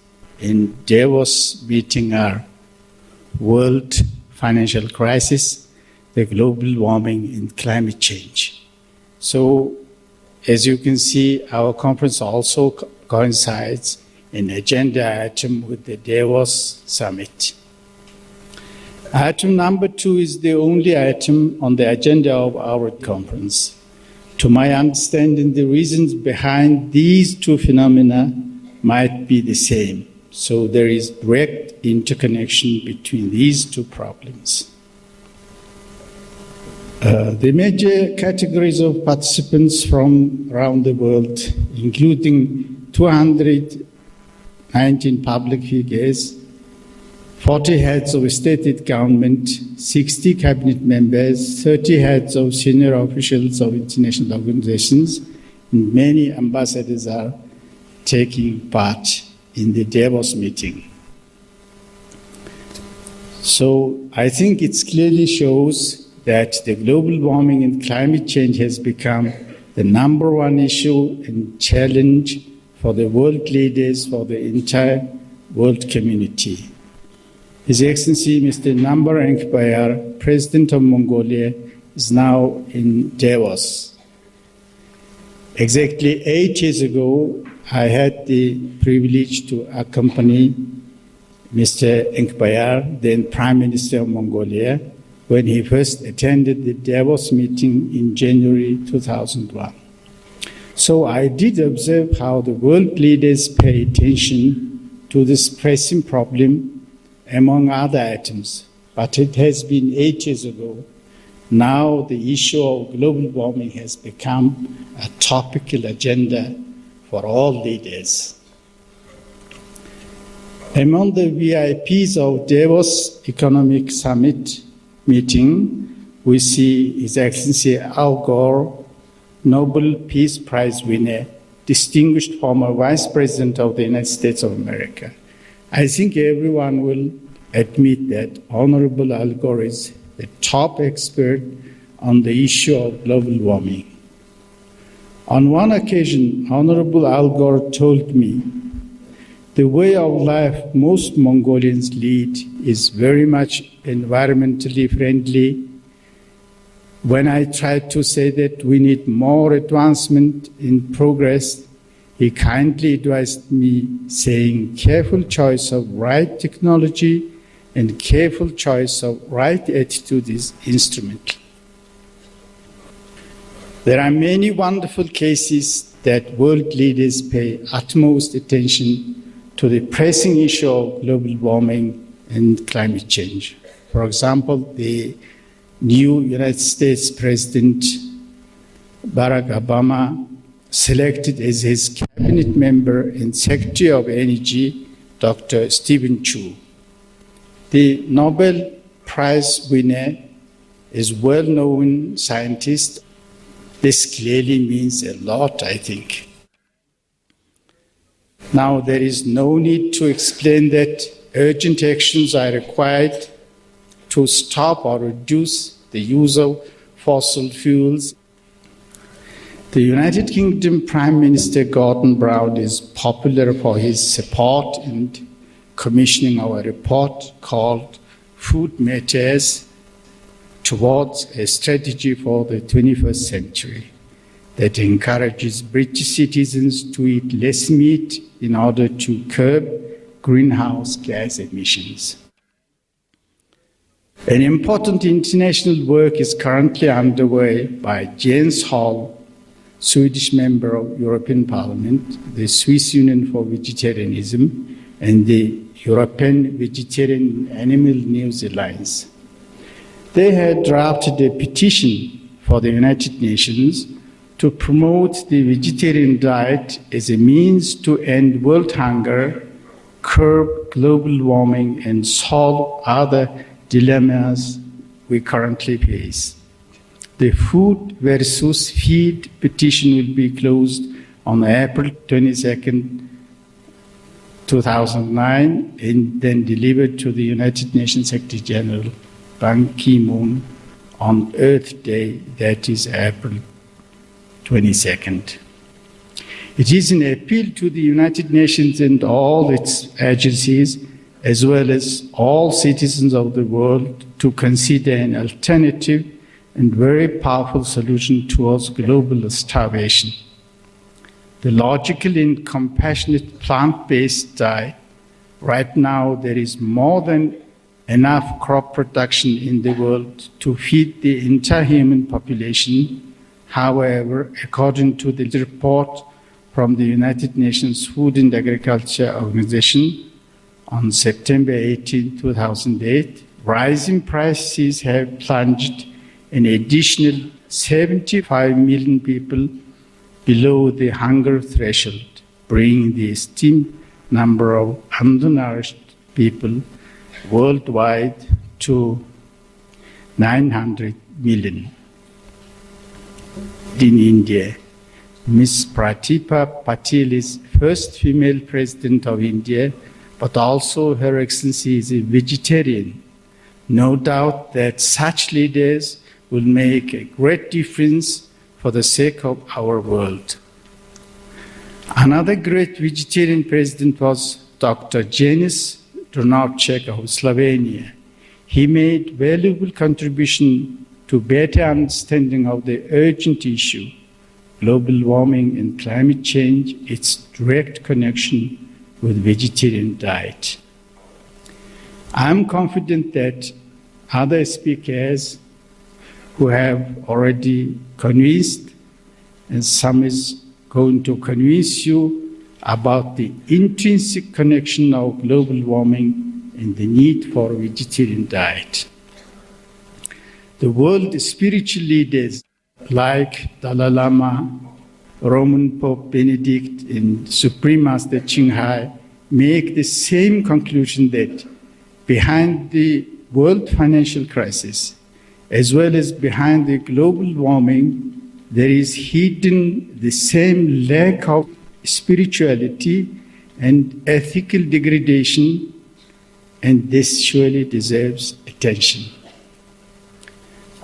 in Davos meeting are world financial crisis, the global warming and climate change. So, as you can see, our conference also coincides an agenda item with the Davos summit. Item number 2 is the only item on the agenda of our conference. To my understanding, the reasons behind these two phenomena might be the same. So there is direct interconnection between these two problems. The major categories of participants from around the world, including 219 public figures, 40 heads of state government, 60 cabinet members, 30 heads of senior officials of international organizations, and many ambassadors are taking part in the Davos meeting. So I think it clearly shows that the global warming and climate change has become the number one issue and challenge for the world leaders, for the entire world community. His Excellency Mr. Nambar Enkbayar, President of Mongolia, is now in Davos. Exactly 8 years ago, I had the privilege to accompany Mr. Enkbayar, then Prime Minister of Mongolia, when he first attended the Davos meeting in January 2001. So I did observe how the world leaders pay attention to this pressing problem among other items, but it has been 8 years ago. Now the issue of global warming has become a topical agenda for all leaders. Among the VIPs of Davos Economic Summit meeting, we see His Excellency Al Gore, Nobel Peace Prize winner, distinguished former Vice President of the United States of America. I think everyone will admit that Honorable Al Gore is the top expert on the issue of global warming. On one occasion, Honorable Al Gore told me, the way of life most Mongolians lead is very much environmentally friendly. When I tried to say that we need more advancement in progress, he kindly advised me, saying, careful choice of right technology and careful choice of right attitude is instrumental. There are many wonderful cases that world leaders pay utmost attention to the pressing issue of global warming and climate change. For example, the new United States President Barack Obama selected as his cabinet member and Secretary of Energy Dr. Stephen Chu. The Nobel Prize winner is a well-known scientist. This clearly means a lot, I think. Now, there is no need to explain that urgent actions are required to stop or reduce the use of fossil fuels. The United Kingdom Prime Minister Gordon Brown is popular for his support in commissioning our report called Food Matters Towards a Strategy for the 21st Century that encourages British citizens to eat less meat in order to curb greenhouse gas emissions. An important international work is currently underway by Jens Hall, Swedish member of European Parliament, the Swiss Union for Vegetarianism, and the European Vegetarian Animal News Alliance. They had drafted a petition for the United Nations to promote the vegetarian diet as a means to end world hunger, curb global warming, and solve other dilemmas we currently face. The Food versus Feed petition will be closed on April 22nd, 2009, and then delivered to the United Nations Secretary General Ban Ki-moon on Earth Day, that is April 22nd. It is an appeal to the United Nations and all its agencies, as well as all citizens of the world, to consider an alternative and very powerful solution towards global starvation. The logical and compassionate plant-based diet. Right now, there is more than enough crop production in the world to feed the entire human population. However, according to the report from the United Nations Food and Agriculture Organization on September 18, 2008, rising prices have plunged an additional 75 million people below the hunger threshold, bringing the estimated number of undernourished people worldwide to 900 million. In India, Ms. Pratibha Patil is first female president of India, but also Her Excellency is a vegetarian. No doubt that such leaders will make a great difference for the sake of our world. Another great vegetarian president was Dr. Janez Drnovšek of Slovenia. He made valuable contribution to better understanding of the urgent issue, global warming and climate change, its direct connection with vegetarian diet. I am confident that other speakers who have already convinced, and some is going to convince you about the intrinsic connection of global warming and the need for a vegetarian diet. The world spiritual leaders like Dalai Lama, Roman Pope Benedict, and Supreme Master Ching Hai make the same conclusion that behind the world financial crisis, as well as behind the global warming, there is hidden the same lack of spirituality and ethical degradation, and this surely deserves attention.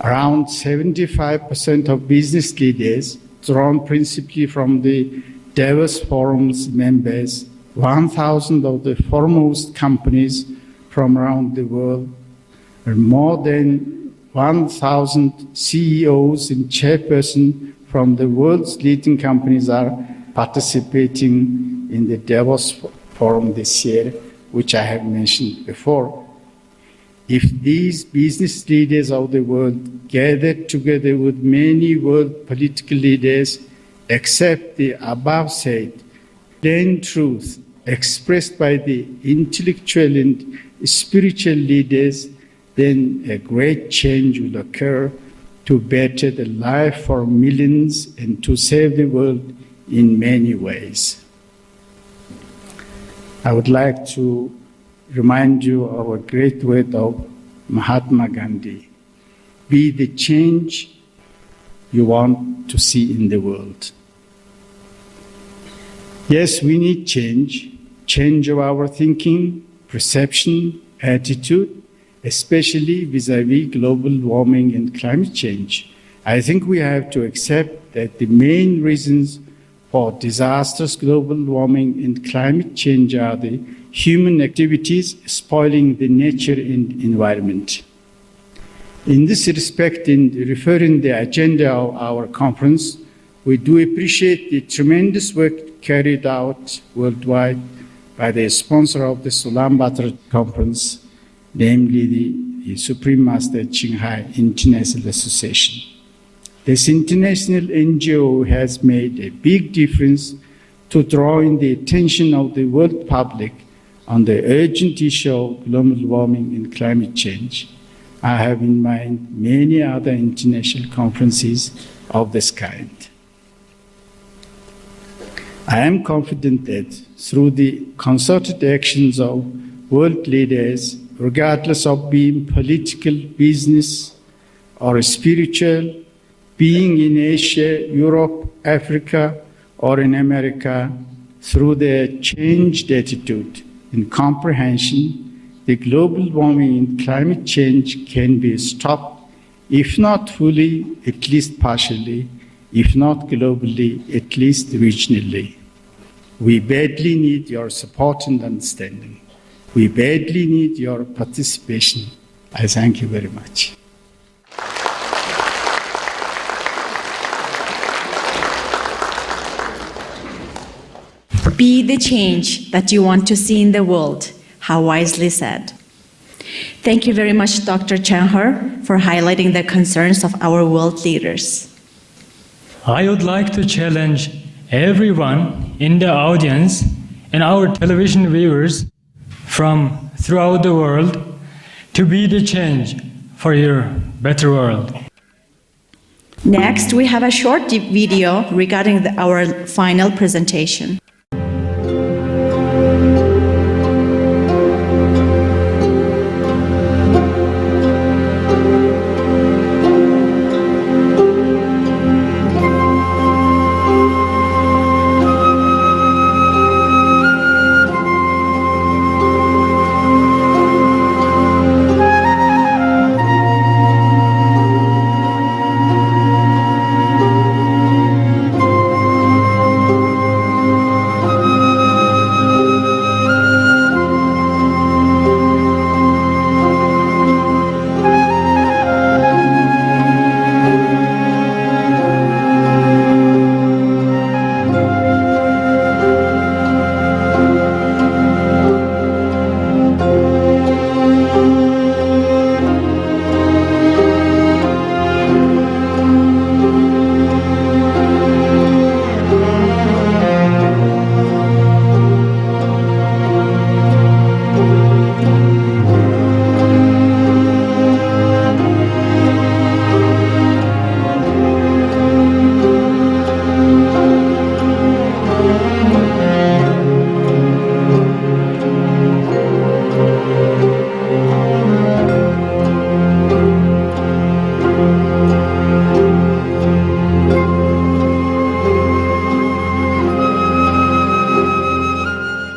Around 75% of business leaders, drawn principally from the Davos Forum's members, 1,000 of the foremost companies from around the world, and more than 1,000 CEOs and chairpersons from the world's leading companies are participating in the Davos Forum this year, which I have mentioned before. If these business leaders of the world gathered together with many world political leaders, accept the above said plain truth expressed by the intellectual and spiritual leaders, then a great change will occur to better the life for millions and to save the world in many ways. I would like to remind you of a great word of Mahatma Gandhi. Be the change you want to see in the world. Yes, we need change of our thinking, perception, attitude, especially vis-à-vis global warming and climate change. I think we have to accept that the main reasons for disastrous global warming and climate change are the human activities spoiling the nature and environment. In this respect, in referring the agenda of our conference, we do appreciate the tremendous work carried out worldwide by the sponsor of this Ulaanbaatar conference, namely the Supreme Master Qinghai International Association. This international NGO has made a big difference to drawing the attention of the world public on the urgent issue of global warming and climate change. I have in mind many other international conferences of this kind. I am confident that through the concerted actions of world leaders, regardless of being political, business, or spiritual, being in Asia, Europe, Africa, or in America, through their changed attitude and comprehension, the global warming and climate change can be stopped, if not fully, at least partially, if not globally, at least regionally. We badly need your support and understanding. We badly need your participation. I thank you very much. Be the change that you want to see in the world. How wisely said. Thank you very much, Dr. Chanher, for highlighting the concerns of our world leaders. I would like to challenge everyone in the audience and our television viewers from throughout the world to be the change for your better world. Next, we have a short video regarding our final presentation.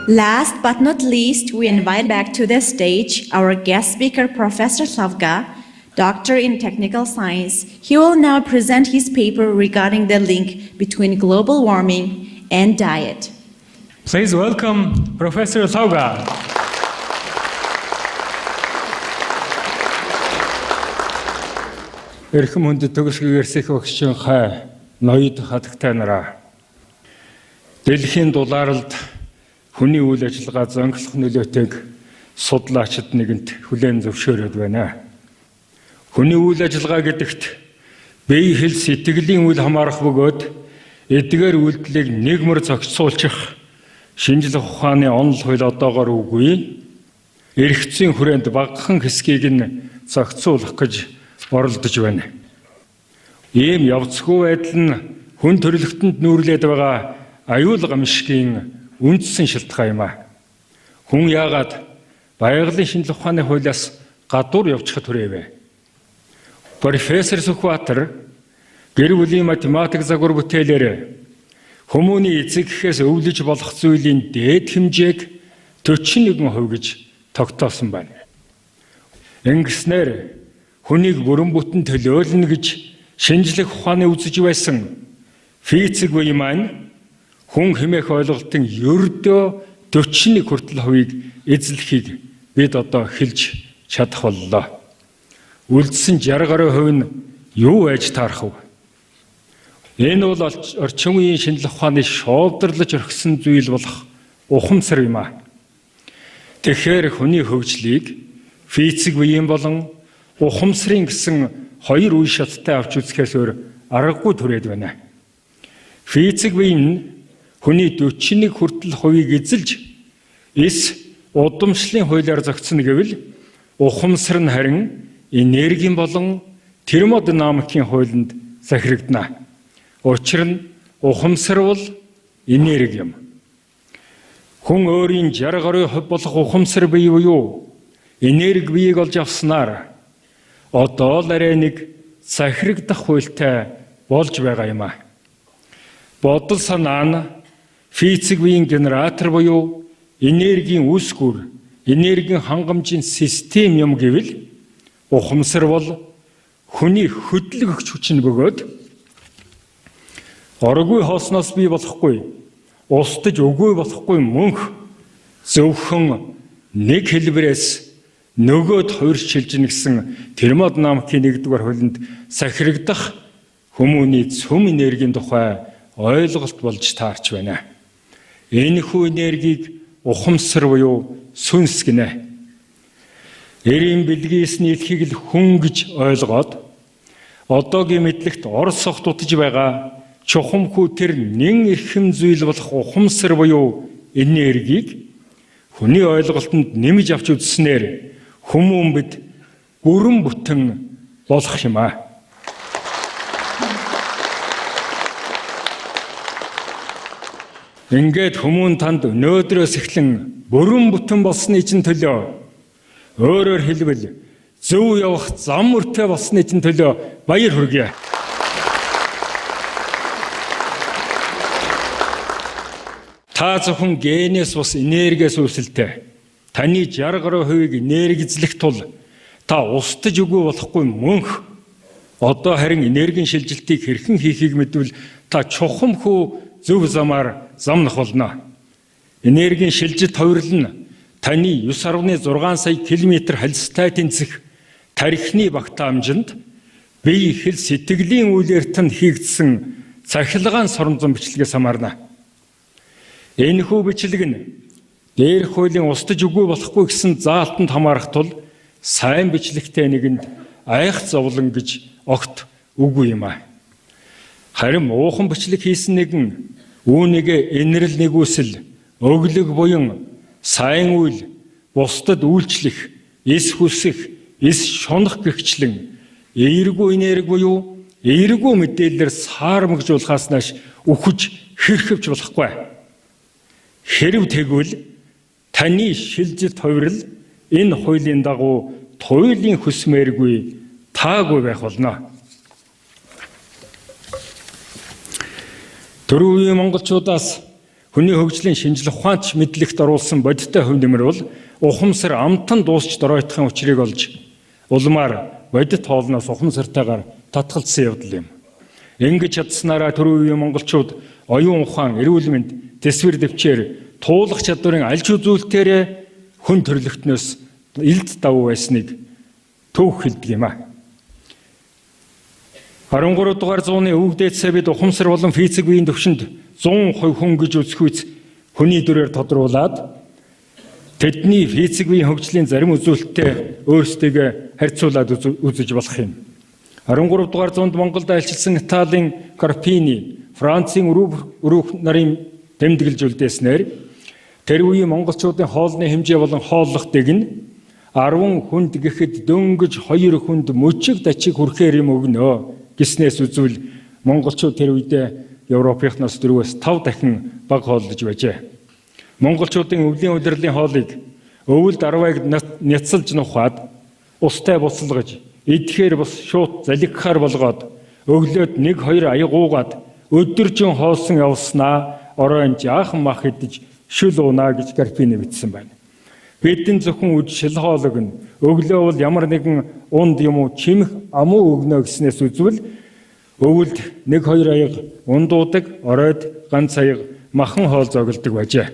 Last but not least, we invite back to the stage our guest speaker, Professor Savga, Doctor in technical science, he will now present his paper regarding the link between global warming and diet. Please welcome Professor Sauga. Эрхэм хүндэт төгсгөөс их өгсөн хай ноёд хатагтай нараа. Дэлхийн дулаалд хүний үйл ажиллагаа зөнгөлөх нөлөөтэйг судлаачид нэгэнт хүлээн зөвшөөрöd байна. Хүний үйл ажиллагаа гэдэгт бие хэл сэтгэлийн үйл хамаарах бөгөөд эдгээр үйлдэлийг нэгмэр зохицуулчих шинжлэх ухааны онол хууль одоогоор үгүй. Эрхцийн хүрээнд багахан хэсгийг нь зохицуулах гэж оролдож байна. Ийм явцгүй байдал нь хүн төрөлхтөнд нүүрлээд байгаа аюул гамшигын үндсэн шалтгаан юм а. Хүн яагаад байгалийн шинжлэх ухааны хуулиас гадуур явчихад хүрээвэ? Профессор Сүхбаатар гэр бүлийн математик загвар бүтээлээр хүмүүний эцэг гэхээс өвлөж болох зүйлийн дээд хэмжээг 41% гэж тогтоосон байна. Ингэснээр хүнийг бүрэн бүтэн төлөөлнө гэж шинжлэх ухааны үзэж байсан физик буй маань хүн хэмээх ойлголтын ердөө 41 хүртэл хувийг эзлэхийг бид одоо хэлж чадах боллоо. Үлдсэн 60 гаруй хувь нь юу байж таарах вэ? Энэ бол орчин үеийн шинжлэх ухааны шоолдрлож орхисон зүйл болох ухамсар юм а. Тэгэхээр хүний хөгжлийг физик буйн болон ухамсарын гэсэн хоёр үе шаттай авч үзэхээс өөр аргагүй түрээд байна. Физик буйн хүний 41 хүртэл хувийг эзэлж эс удамшлын хуулиар зохицно гэвэл ухамсар нь харин энергийн болон термодинамикийн хуулинд захирагдана. Учир нь ухамсар бол энерги юм. Хүн өөрийн 60 гаруй хувь болох ухамсар бий буюу энерги биеийг олж авснаар одоо л арай нэг захирагдах хуультай болж байгаа юм а. Бодол санаа нь физик биеийн генератор буюу энергийн үүсгүүр, энергийн хангамжийн систем юм гэвэл ухамсар бол хүний хөдөлгөгч хүчин бөгөөд оргүй хоосноос бий болохгүй, устж үгүй болохгүй мөнх зөвхөн нэг хэлбэрээс нөгөөд хоёр шилжинэ гэсэн термодинамикийн нэгдүгээр хуулинд захирагдах хүмүүний цөм энергийн тухай ойлголт болж таарч байна. Энэхүү энергийг ухамсар буюу сүнс гинэ. Эрийн бэлгээс нийлхийг л хүн гэж ойлгоод одоогийн мэдлэгт Орос сохт утж байгаа чухамхүү тэр нэн эрхэм зүйл болох ухамсар буюу энергийг хүний ойлголтод нэмж авч үзснээр хүмүүн бид бүрэн бүтэн болох юм а. Ингээд хүмүүн танд өнөөдрөөс эхлэн бүрэн бүтэн болсны чинь төлөө өөрөөр хэлбэл зөв явах зам мөртэй болсны чинь төлөө баяр хүргэе. Та зөвхөн генээс бус энергиэс үүсэлтэй. Таны 60 гаруй хувийг энергизлэх тул та устж үгүй болохгүй мөнх. Одоо харин энергийн шилжилтийг хэрхэн хийхийг мэдвэл та чухамхүү зөв замаар замнах болно. Энергийн шилжилт хувирал нь таны 9.6 сая километр хальстай тэнцэх тархины багтаамжинд бие хэл сэтгэлийн үйлээр тань хийгдсэн цахилгаан соромзон бичлэгээс хамаарна. Энэхүү бичлэг нь дээрх хуулийн устж үгүй болохгүй гэсэн заалтанд хамаарах тул сайн бичлэгтэй нэгэнд айх зовлон гэж огт үгүй юм а. Харин муухан бичлэг хийсэн нэгэн үүнийгээ инэрл нэгүсэл, өглөг буян, сайн үйл, бусдад үйлчлэх, эс хүсэх, эс шунах гэгчлэн эергүй энерги буюу эергүй мэдээлэлээр саармагжуулахаас нааш үхэж хэрхэвч болохгүй. Хэрв тэгвэл таны шилжилт хувирал энэ хуулийн дагуу туйлын хүсмээргүй таагүй байх болно. Түрүү үеийн монголчуудаас хүний хөгжлийн шинжлэх ухаанч мэдлэгт оруулсан бодиттой хөв нэмэр бол ухамсар амтан дуусч доройтохын учрыг олж улмаар бодит хоолноос ухамсартайгаар татгалзсан явдал юм. Ингэж чадсанараа түрүү үеийн монголчууд оюун ухаан, эрүүл мэнд, тэсвэр дэвчээр туулах чадварын аль ч үзүүлэлтээр хүн төрлөختнөөс илд давуу байсныг төвх хэлдэг юм а. 13 дугаар зууны өвгдээдсээ бид ухамсар болон физик үеийн төвшөнд 100% хүн гэж үзэхүйц хүний дүрээр тодруулаад тэдний физик үеийн хөгжлийн зарим үзүүлэлттэй өөрсдийгөө харьцуулаад үзэж болох юм. 13 дугаар зуунд Монголд айлчилсан Италийн Карпини, Францын өрөөх нарын тэмдэглэж үлдээснээр тэр үеийн монголчуудын хоолны хэмжээ болон хооллох дэг нь 10 хүнд гэхэд дөнгөж 2 хүнд мөчиг дачиг хүрэхээр юм өгнө гэснээс үзвэл монголчууд тэр үедээ Европынхноос 4-5 дахин бага хооллож байжээ. Монголчуудын өвлийн улирлын хоолыг өвөлд 10-ыг няцалж нухаад устай буцалгаж идэхээр бас шууд залгихаар болгоод өглөөд 1-2 аяг уугаад өдөржин хоосон явснаа оройн жаахан мах идэж шүл уунаа гэж Карпини бичсэн байна. Бидний зөвхөн шил хоолог нь өглөө бол ямар нэгэн унд юм уу чимэх амуу өгнө гэснээс үзвэл өвөлд 1-2 аяг ундуудаг, оройд ганц аяг махан хоол зоглдог байжээ.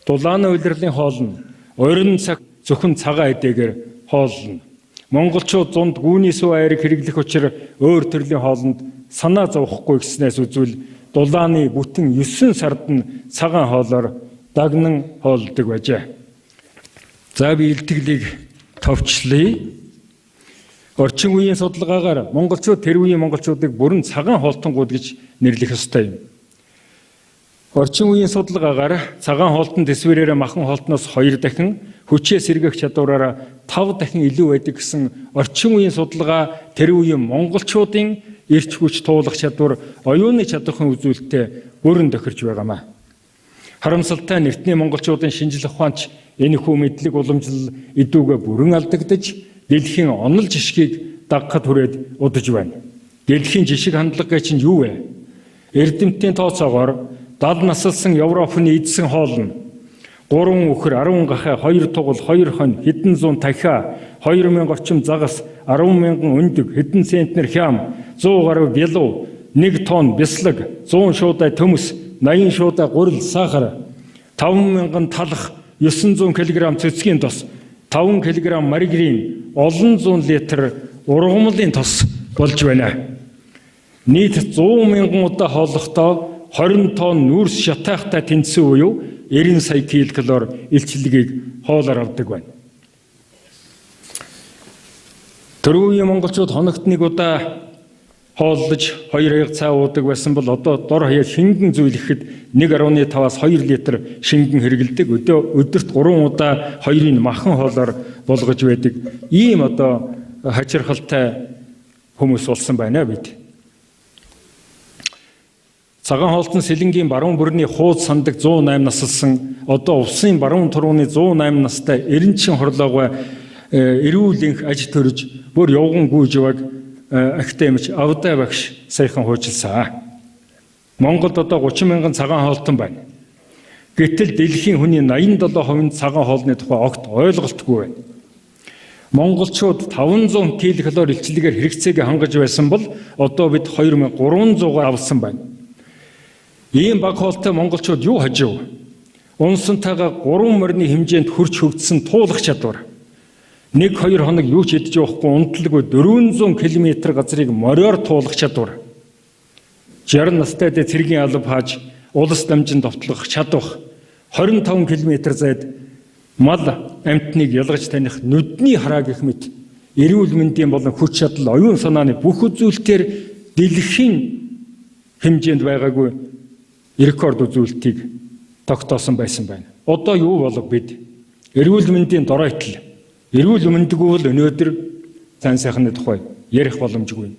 Дулааны улирлын хоол нь орон цаг зөвхөн цагаан эдээгээр хооллно. Монголчууд зунд гүүний сүү айрыг хэрэглэх учраас өөр төрлийн хоолнд санаа зовхгүй гэснээс үзвэл дулааны бүтэн 9 сард нь цагаан хоолоор дагнан хоолдог байжээ. За би илтгэлийг товчлъя. Орчин үеийн судалгаагаар монголчууд тэр үеийн монголчуудыг бүрэн цагаан хоолтонгууд гэж нэрлэх ёстой юм. Орчин үеийн судалгаагаар цагаан хоолтон тэсвэрээр махан хоолтноос 2 дахин хүчээ сэргээх чадвараараа 5 дахин илүү байдаг гэсэн орчин үеийн судалгаа тэр үеийн монголчуудын эрч хүч туулах чадвар оюуны чадвархан үзүүлэлтээ бүрэн тохирч байгаамаа. Харамсалтай нь эртний монголчуудын шинжлэх ухаанч энэхүү мэдлэг уламжлал эдүүгээ бүрэн алдагдаж дэлхийн онол жишгийг дагахад хүрээд удаж байна. Дэлхийн жишг хандлага чинь юу вэ? Эрдэмтдийн тооцоогоор 70 насалсан Европын эдсэн хоол нь 3 үхэр 10 гахай 2 тугал 2 хонь хэдэн зуун тахиа 2000 орчим загас 10,000 өндөг хэдэн центнер хям 100 гаруй бялуу 1 тонн бяслаг 100 шуудай төмөс 80 шуудай гурил сахар 5,000 талах 900 кг цэцгийн тос 5 кг маргарин олон зуун литр ургамлын тос болж байна. Нийт 100,000 удаа хооллохдоо 20 тонн нүүрс шатаахтай тэнцсэн буюу 90 сая килокалори илчлэгийг хоолоор авдаг байна. Түрүүний монголчууд хоногт 1 удаа хооллож 2 аяг цай уудаг байсан бол одоо дор хаяа шингэн зүйлэхэд 1.5-аас 2 литр шингэн хэрэгэлдэг. Өдөрт 3 удаа 2-ын махан хоолоор болгож байдаг. Ийм одоо хачирхалтай хүмүүс болсон байна бид. Цагаан хоолтон сэлэнгийн баруун бүрний хууз сандаг 108 насалсан одоо увсын баруун турууны 108 настай эренчин хорлоогоо эрүүл энх аж төрж бүр явган гүйж яваг академич Авдай багш саяхан хуучилсан. Монголд одоо 30,000 цагаан хоолтон байна. Гэтэл дэлхийн хүний 87% цагаан хоолны тухай огт ойлголтгүй байна. Монголчууд 500 килокалори илчлэгээр хэрэгцээг хангаж байсан бол одоо бид 2300-аар авсан байна. Ийм бага хоолтой монголчууд юу хажив? Унсантайгаа 3 морины хэмжээнд хүрч хөгжсөн туулах чадвар. 1-2 хоног юу ч идэж явахгүй унтлаггүй 400 км газрыг мориор туулах чадвар. 60 настай дэ цэргийн алба хааж улс дамжин довтлох чадвах. 25 км зайд мал амьтныг ялгаж таних нүдний хараа гэх мэт эрүүл мэндийн болон хүч чадал оюун санааны бүх үзүүлэлтээр дэлхийн хэмжээнд байгаагүй рекорд үзүүлэлтийг тогтоосон байсан байна. Одоо юу болов бид? Эрүүл мэндийн доройтол. Эрүүл мэндгүй бол өнөөдөр цан сайхны тухай ярих боломжгүй.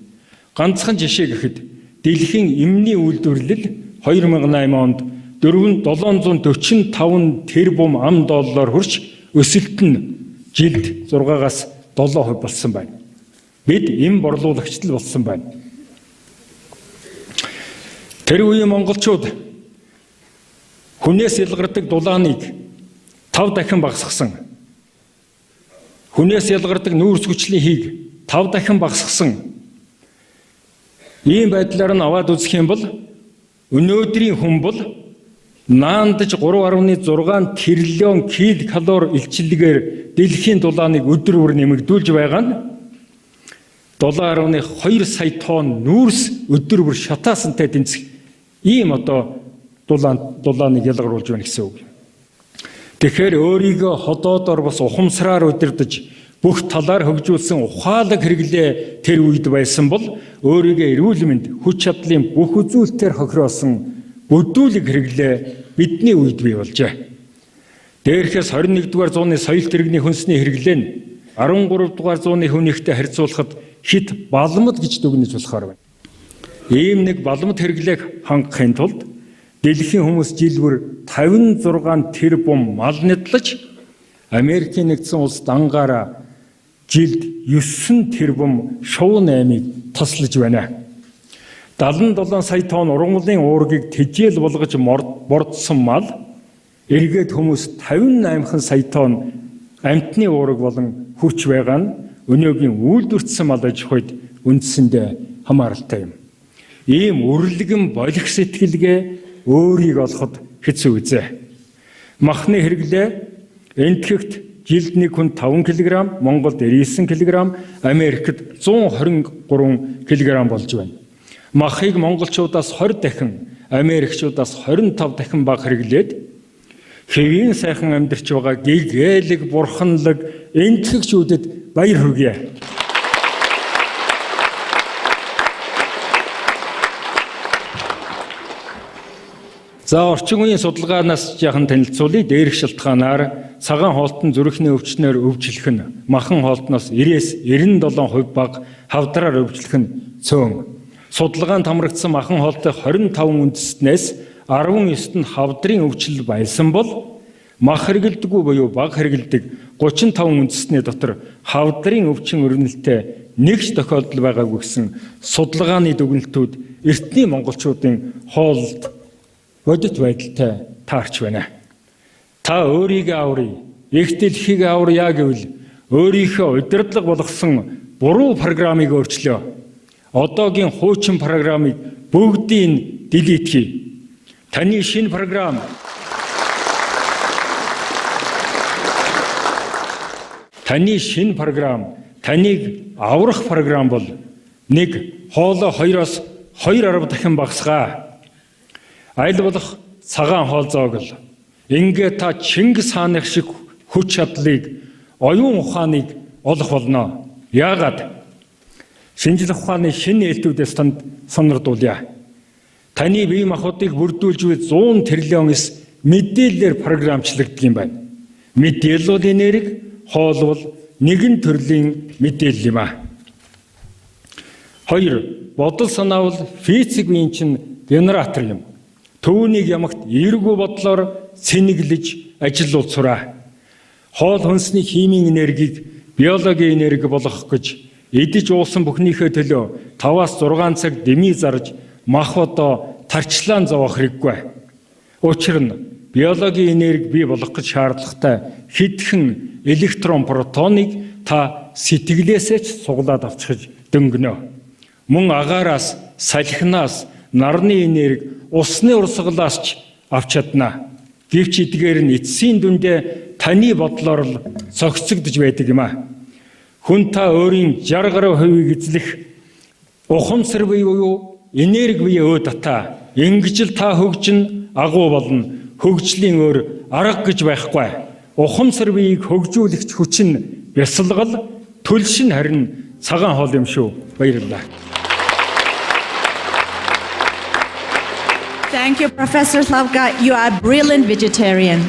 Ганцхан жишээ гэхэд дэлхийн эмний үйлдвэрлэл 2008 онд 745 тэрбум ам доллар хүрч өсөлт нь жилд 6-аас 7% болсон байна. Бид эм борлуулагчд болсон байна. Тэр үеийн монголчууд хүнээс ялгардаг дулааныг 5 дахин багасгасан. Хүнээс ялгардаг нүүрс хүчлийн хийг 5 дахин багасгсан ийм байдлаар нь аваад үзэх юм бол өнөөдрийн хүн бол наандаж 3.6 тэрлион килокалори илчлэгээр дэлхийн дулааныг өдөр бүр нэмэгдүүлж байгаа нь 7.2 сая тонн нүүрс өдөр бүр шатаасантай тэнцэх ийм одоо дулааныг ялгаруулж байна гэсэн үг. Тэгэхээр өөрийгөө ходоодоор бас ухамсараар удирдах бүх талаар хөгжүүлсэн ухаалаг хэрэглээ тэр үед байсан бол өөрийгөө эрүүл мэнд хүч чадлын бүх үзүүлэлтээр хохироосон бүдүүлэг хэрэглээ бидний үед бий болжээ. Дээрхээс 21-р зууны соёлт иргэний хүнсний хэрэглээ нь 13-р зууны хүнийхтэй харьцуулахад хит балмад гэж дүгнэж болохоор байна. Ийм нэг балмад хэрэглээг хангахын тулд дэлхийн хүмүүс жил бүр 56 тэрбум мал нэдлэж Америкийн нэгдсэн улс дангаараа жилд 9 тэрбум шувуу наймыг таслаж байна. 77 сая тонн ургамлын уургийг тэжээл болгож бордсон мал эргээд хүмүүс 58 сая тонн амтны уураг болон хүч байгаа нь өнөөгийн үйлдвэртсэн мал аж ахуйд үндсэндээ хамааралтай юм. Ийм үрлэгэн болох сэтгэлгээ өөрийг олоход хэцүү үзээ. Махны хэрэглээ энтгэгт жилд нэг хүн 5 кг, Монголд 99 кг, Америкт 123 кг болж байна. Махыг монголчуудаас 20 дахин, Америкчуудаас 25 дахин бага хэрэглээд хэвийн сайхан амьдарч байгаа гэгээлэг, бурханлаг, энтгэгчүүдэд баяр хүргэе. За орчин үеийн судалгаанаас яхан танилцуулъя. Дээрх шалтгаанаар цагаан хоолтон зүрхний өвчнөөр өвчлөх нь махан хоолтноос 90-97% бага, хавдраар өвчлөх нь цөөн. Судалгаанд хамрагдсан махан хоолтой 25 үндэстнээс 19-т нь хавдрын өвчлөл байсан бол мах хэрэгэлдэггүй буюу бага хэрэгэлдэг 35 үндэстний дотор хавдрын өвчин өрнөлттэй нэг ч тохиолдол байгаагүй гэсэн судалгааны дүгнэлтүүд эртний монголчуудын хоолд бодит байдалтай таарч байна. Та өөрийгөө аврыг, их дэлхийг авръя гэвэл өөрийнхөө удирдлага болгосон буруу программыг өөрчлөө. Одоогийн хуучин программыг бүгдийг delete хий. Таны шинэ програм таныг аврах програм бол нэг хоолоо 2-оос 2 дахин багасгаа. Айл болох цагаан хоол зоогл. Ингээ та Чингис хааны шиг хүч чадлыг, оюун ухааныг олох болно. Яагаад? Шинжлэх ухааны шинэ нээлтүүдээс танд сонирдуулъя. Таны бие махбодыг бүрдүүлж буй 100 тэрлион мэдээллээр програмчлагддаг юм байна. Мэдээлэл бол энерги, хоол бол нэгэн төрлийн мэдээлэл юм аа. 2. Бодол санаа бол физик үеийн чинь генератор юм. Төвнийг ямагт эергүй бодлоор цэнэглэж ажиллуулж сураа. Хоол хүнсний химийн энергийг биологийн энерги болгох гэж идэж уусан бүхнийхээ төлөө 5-6 цаг дэмий зарж мах одоо тарчлаан зовоох хэрэггүй. Учир нь биологийн энерги бий болгох гэж шаардлагатай хэдхэн электрон протоныг та сэтгэлээсээ ч суглаад авчихж дөнгөнө. Мөн агаараас, салхинаас, нарны энерги, усны урсгалаас ч авч чадна. Гэвч эдгээр нь эцсийн дүндээ таны бодлоор л цогцогдож байдаг юм а. Хүн та өөрийн 60% эзлэх ухамсар буюу энерги бие өө дата. Ингэж л та хөгжин агуу болно. Хөгжлийн өөр арга гэж байхгүй. Ухамсар биеийг хөгжүүлэгч хүч нь бясалгал, төлшин харин цагаан хоол юм шүү. Баярлалаа. Thank you, Professor Slavka. You are a brilliant vegetarian.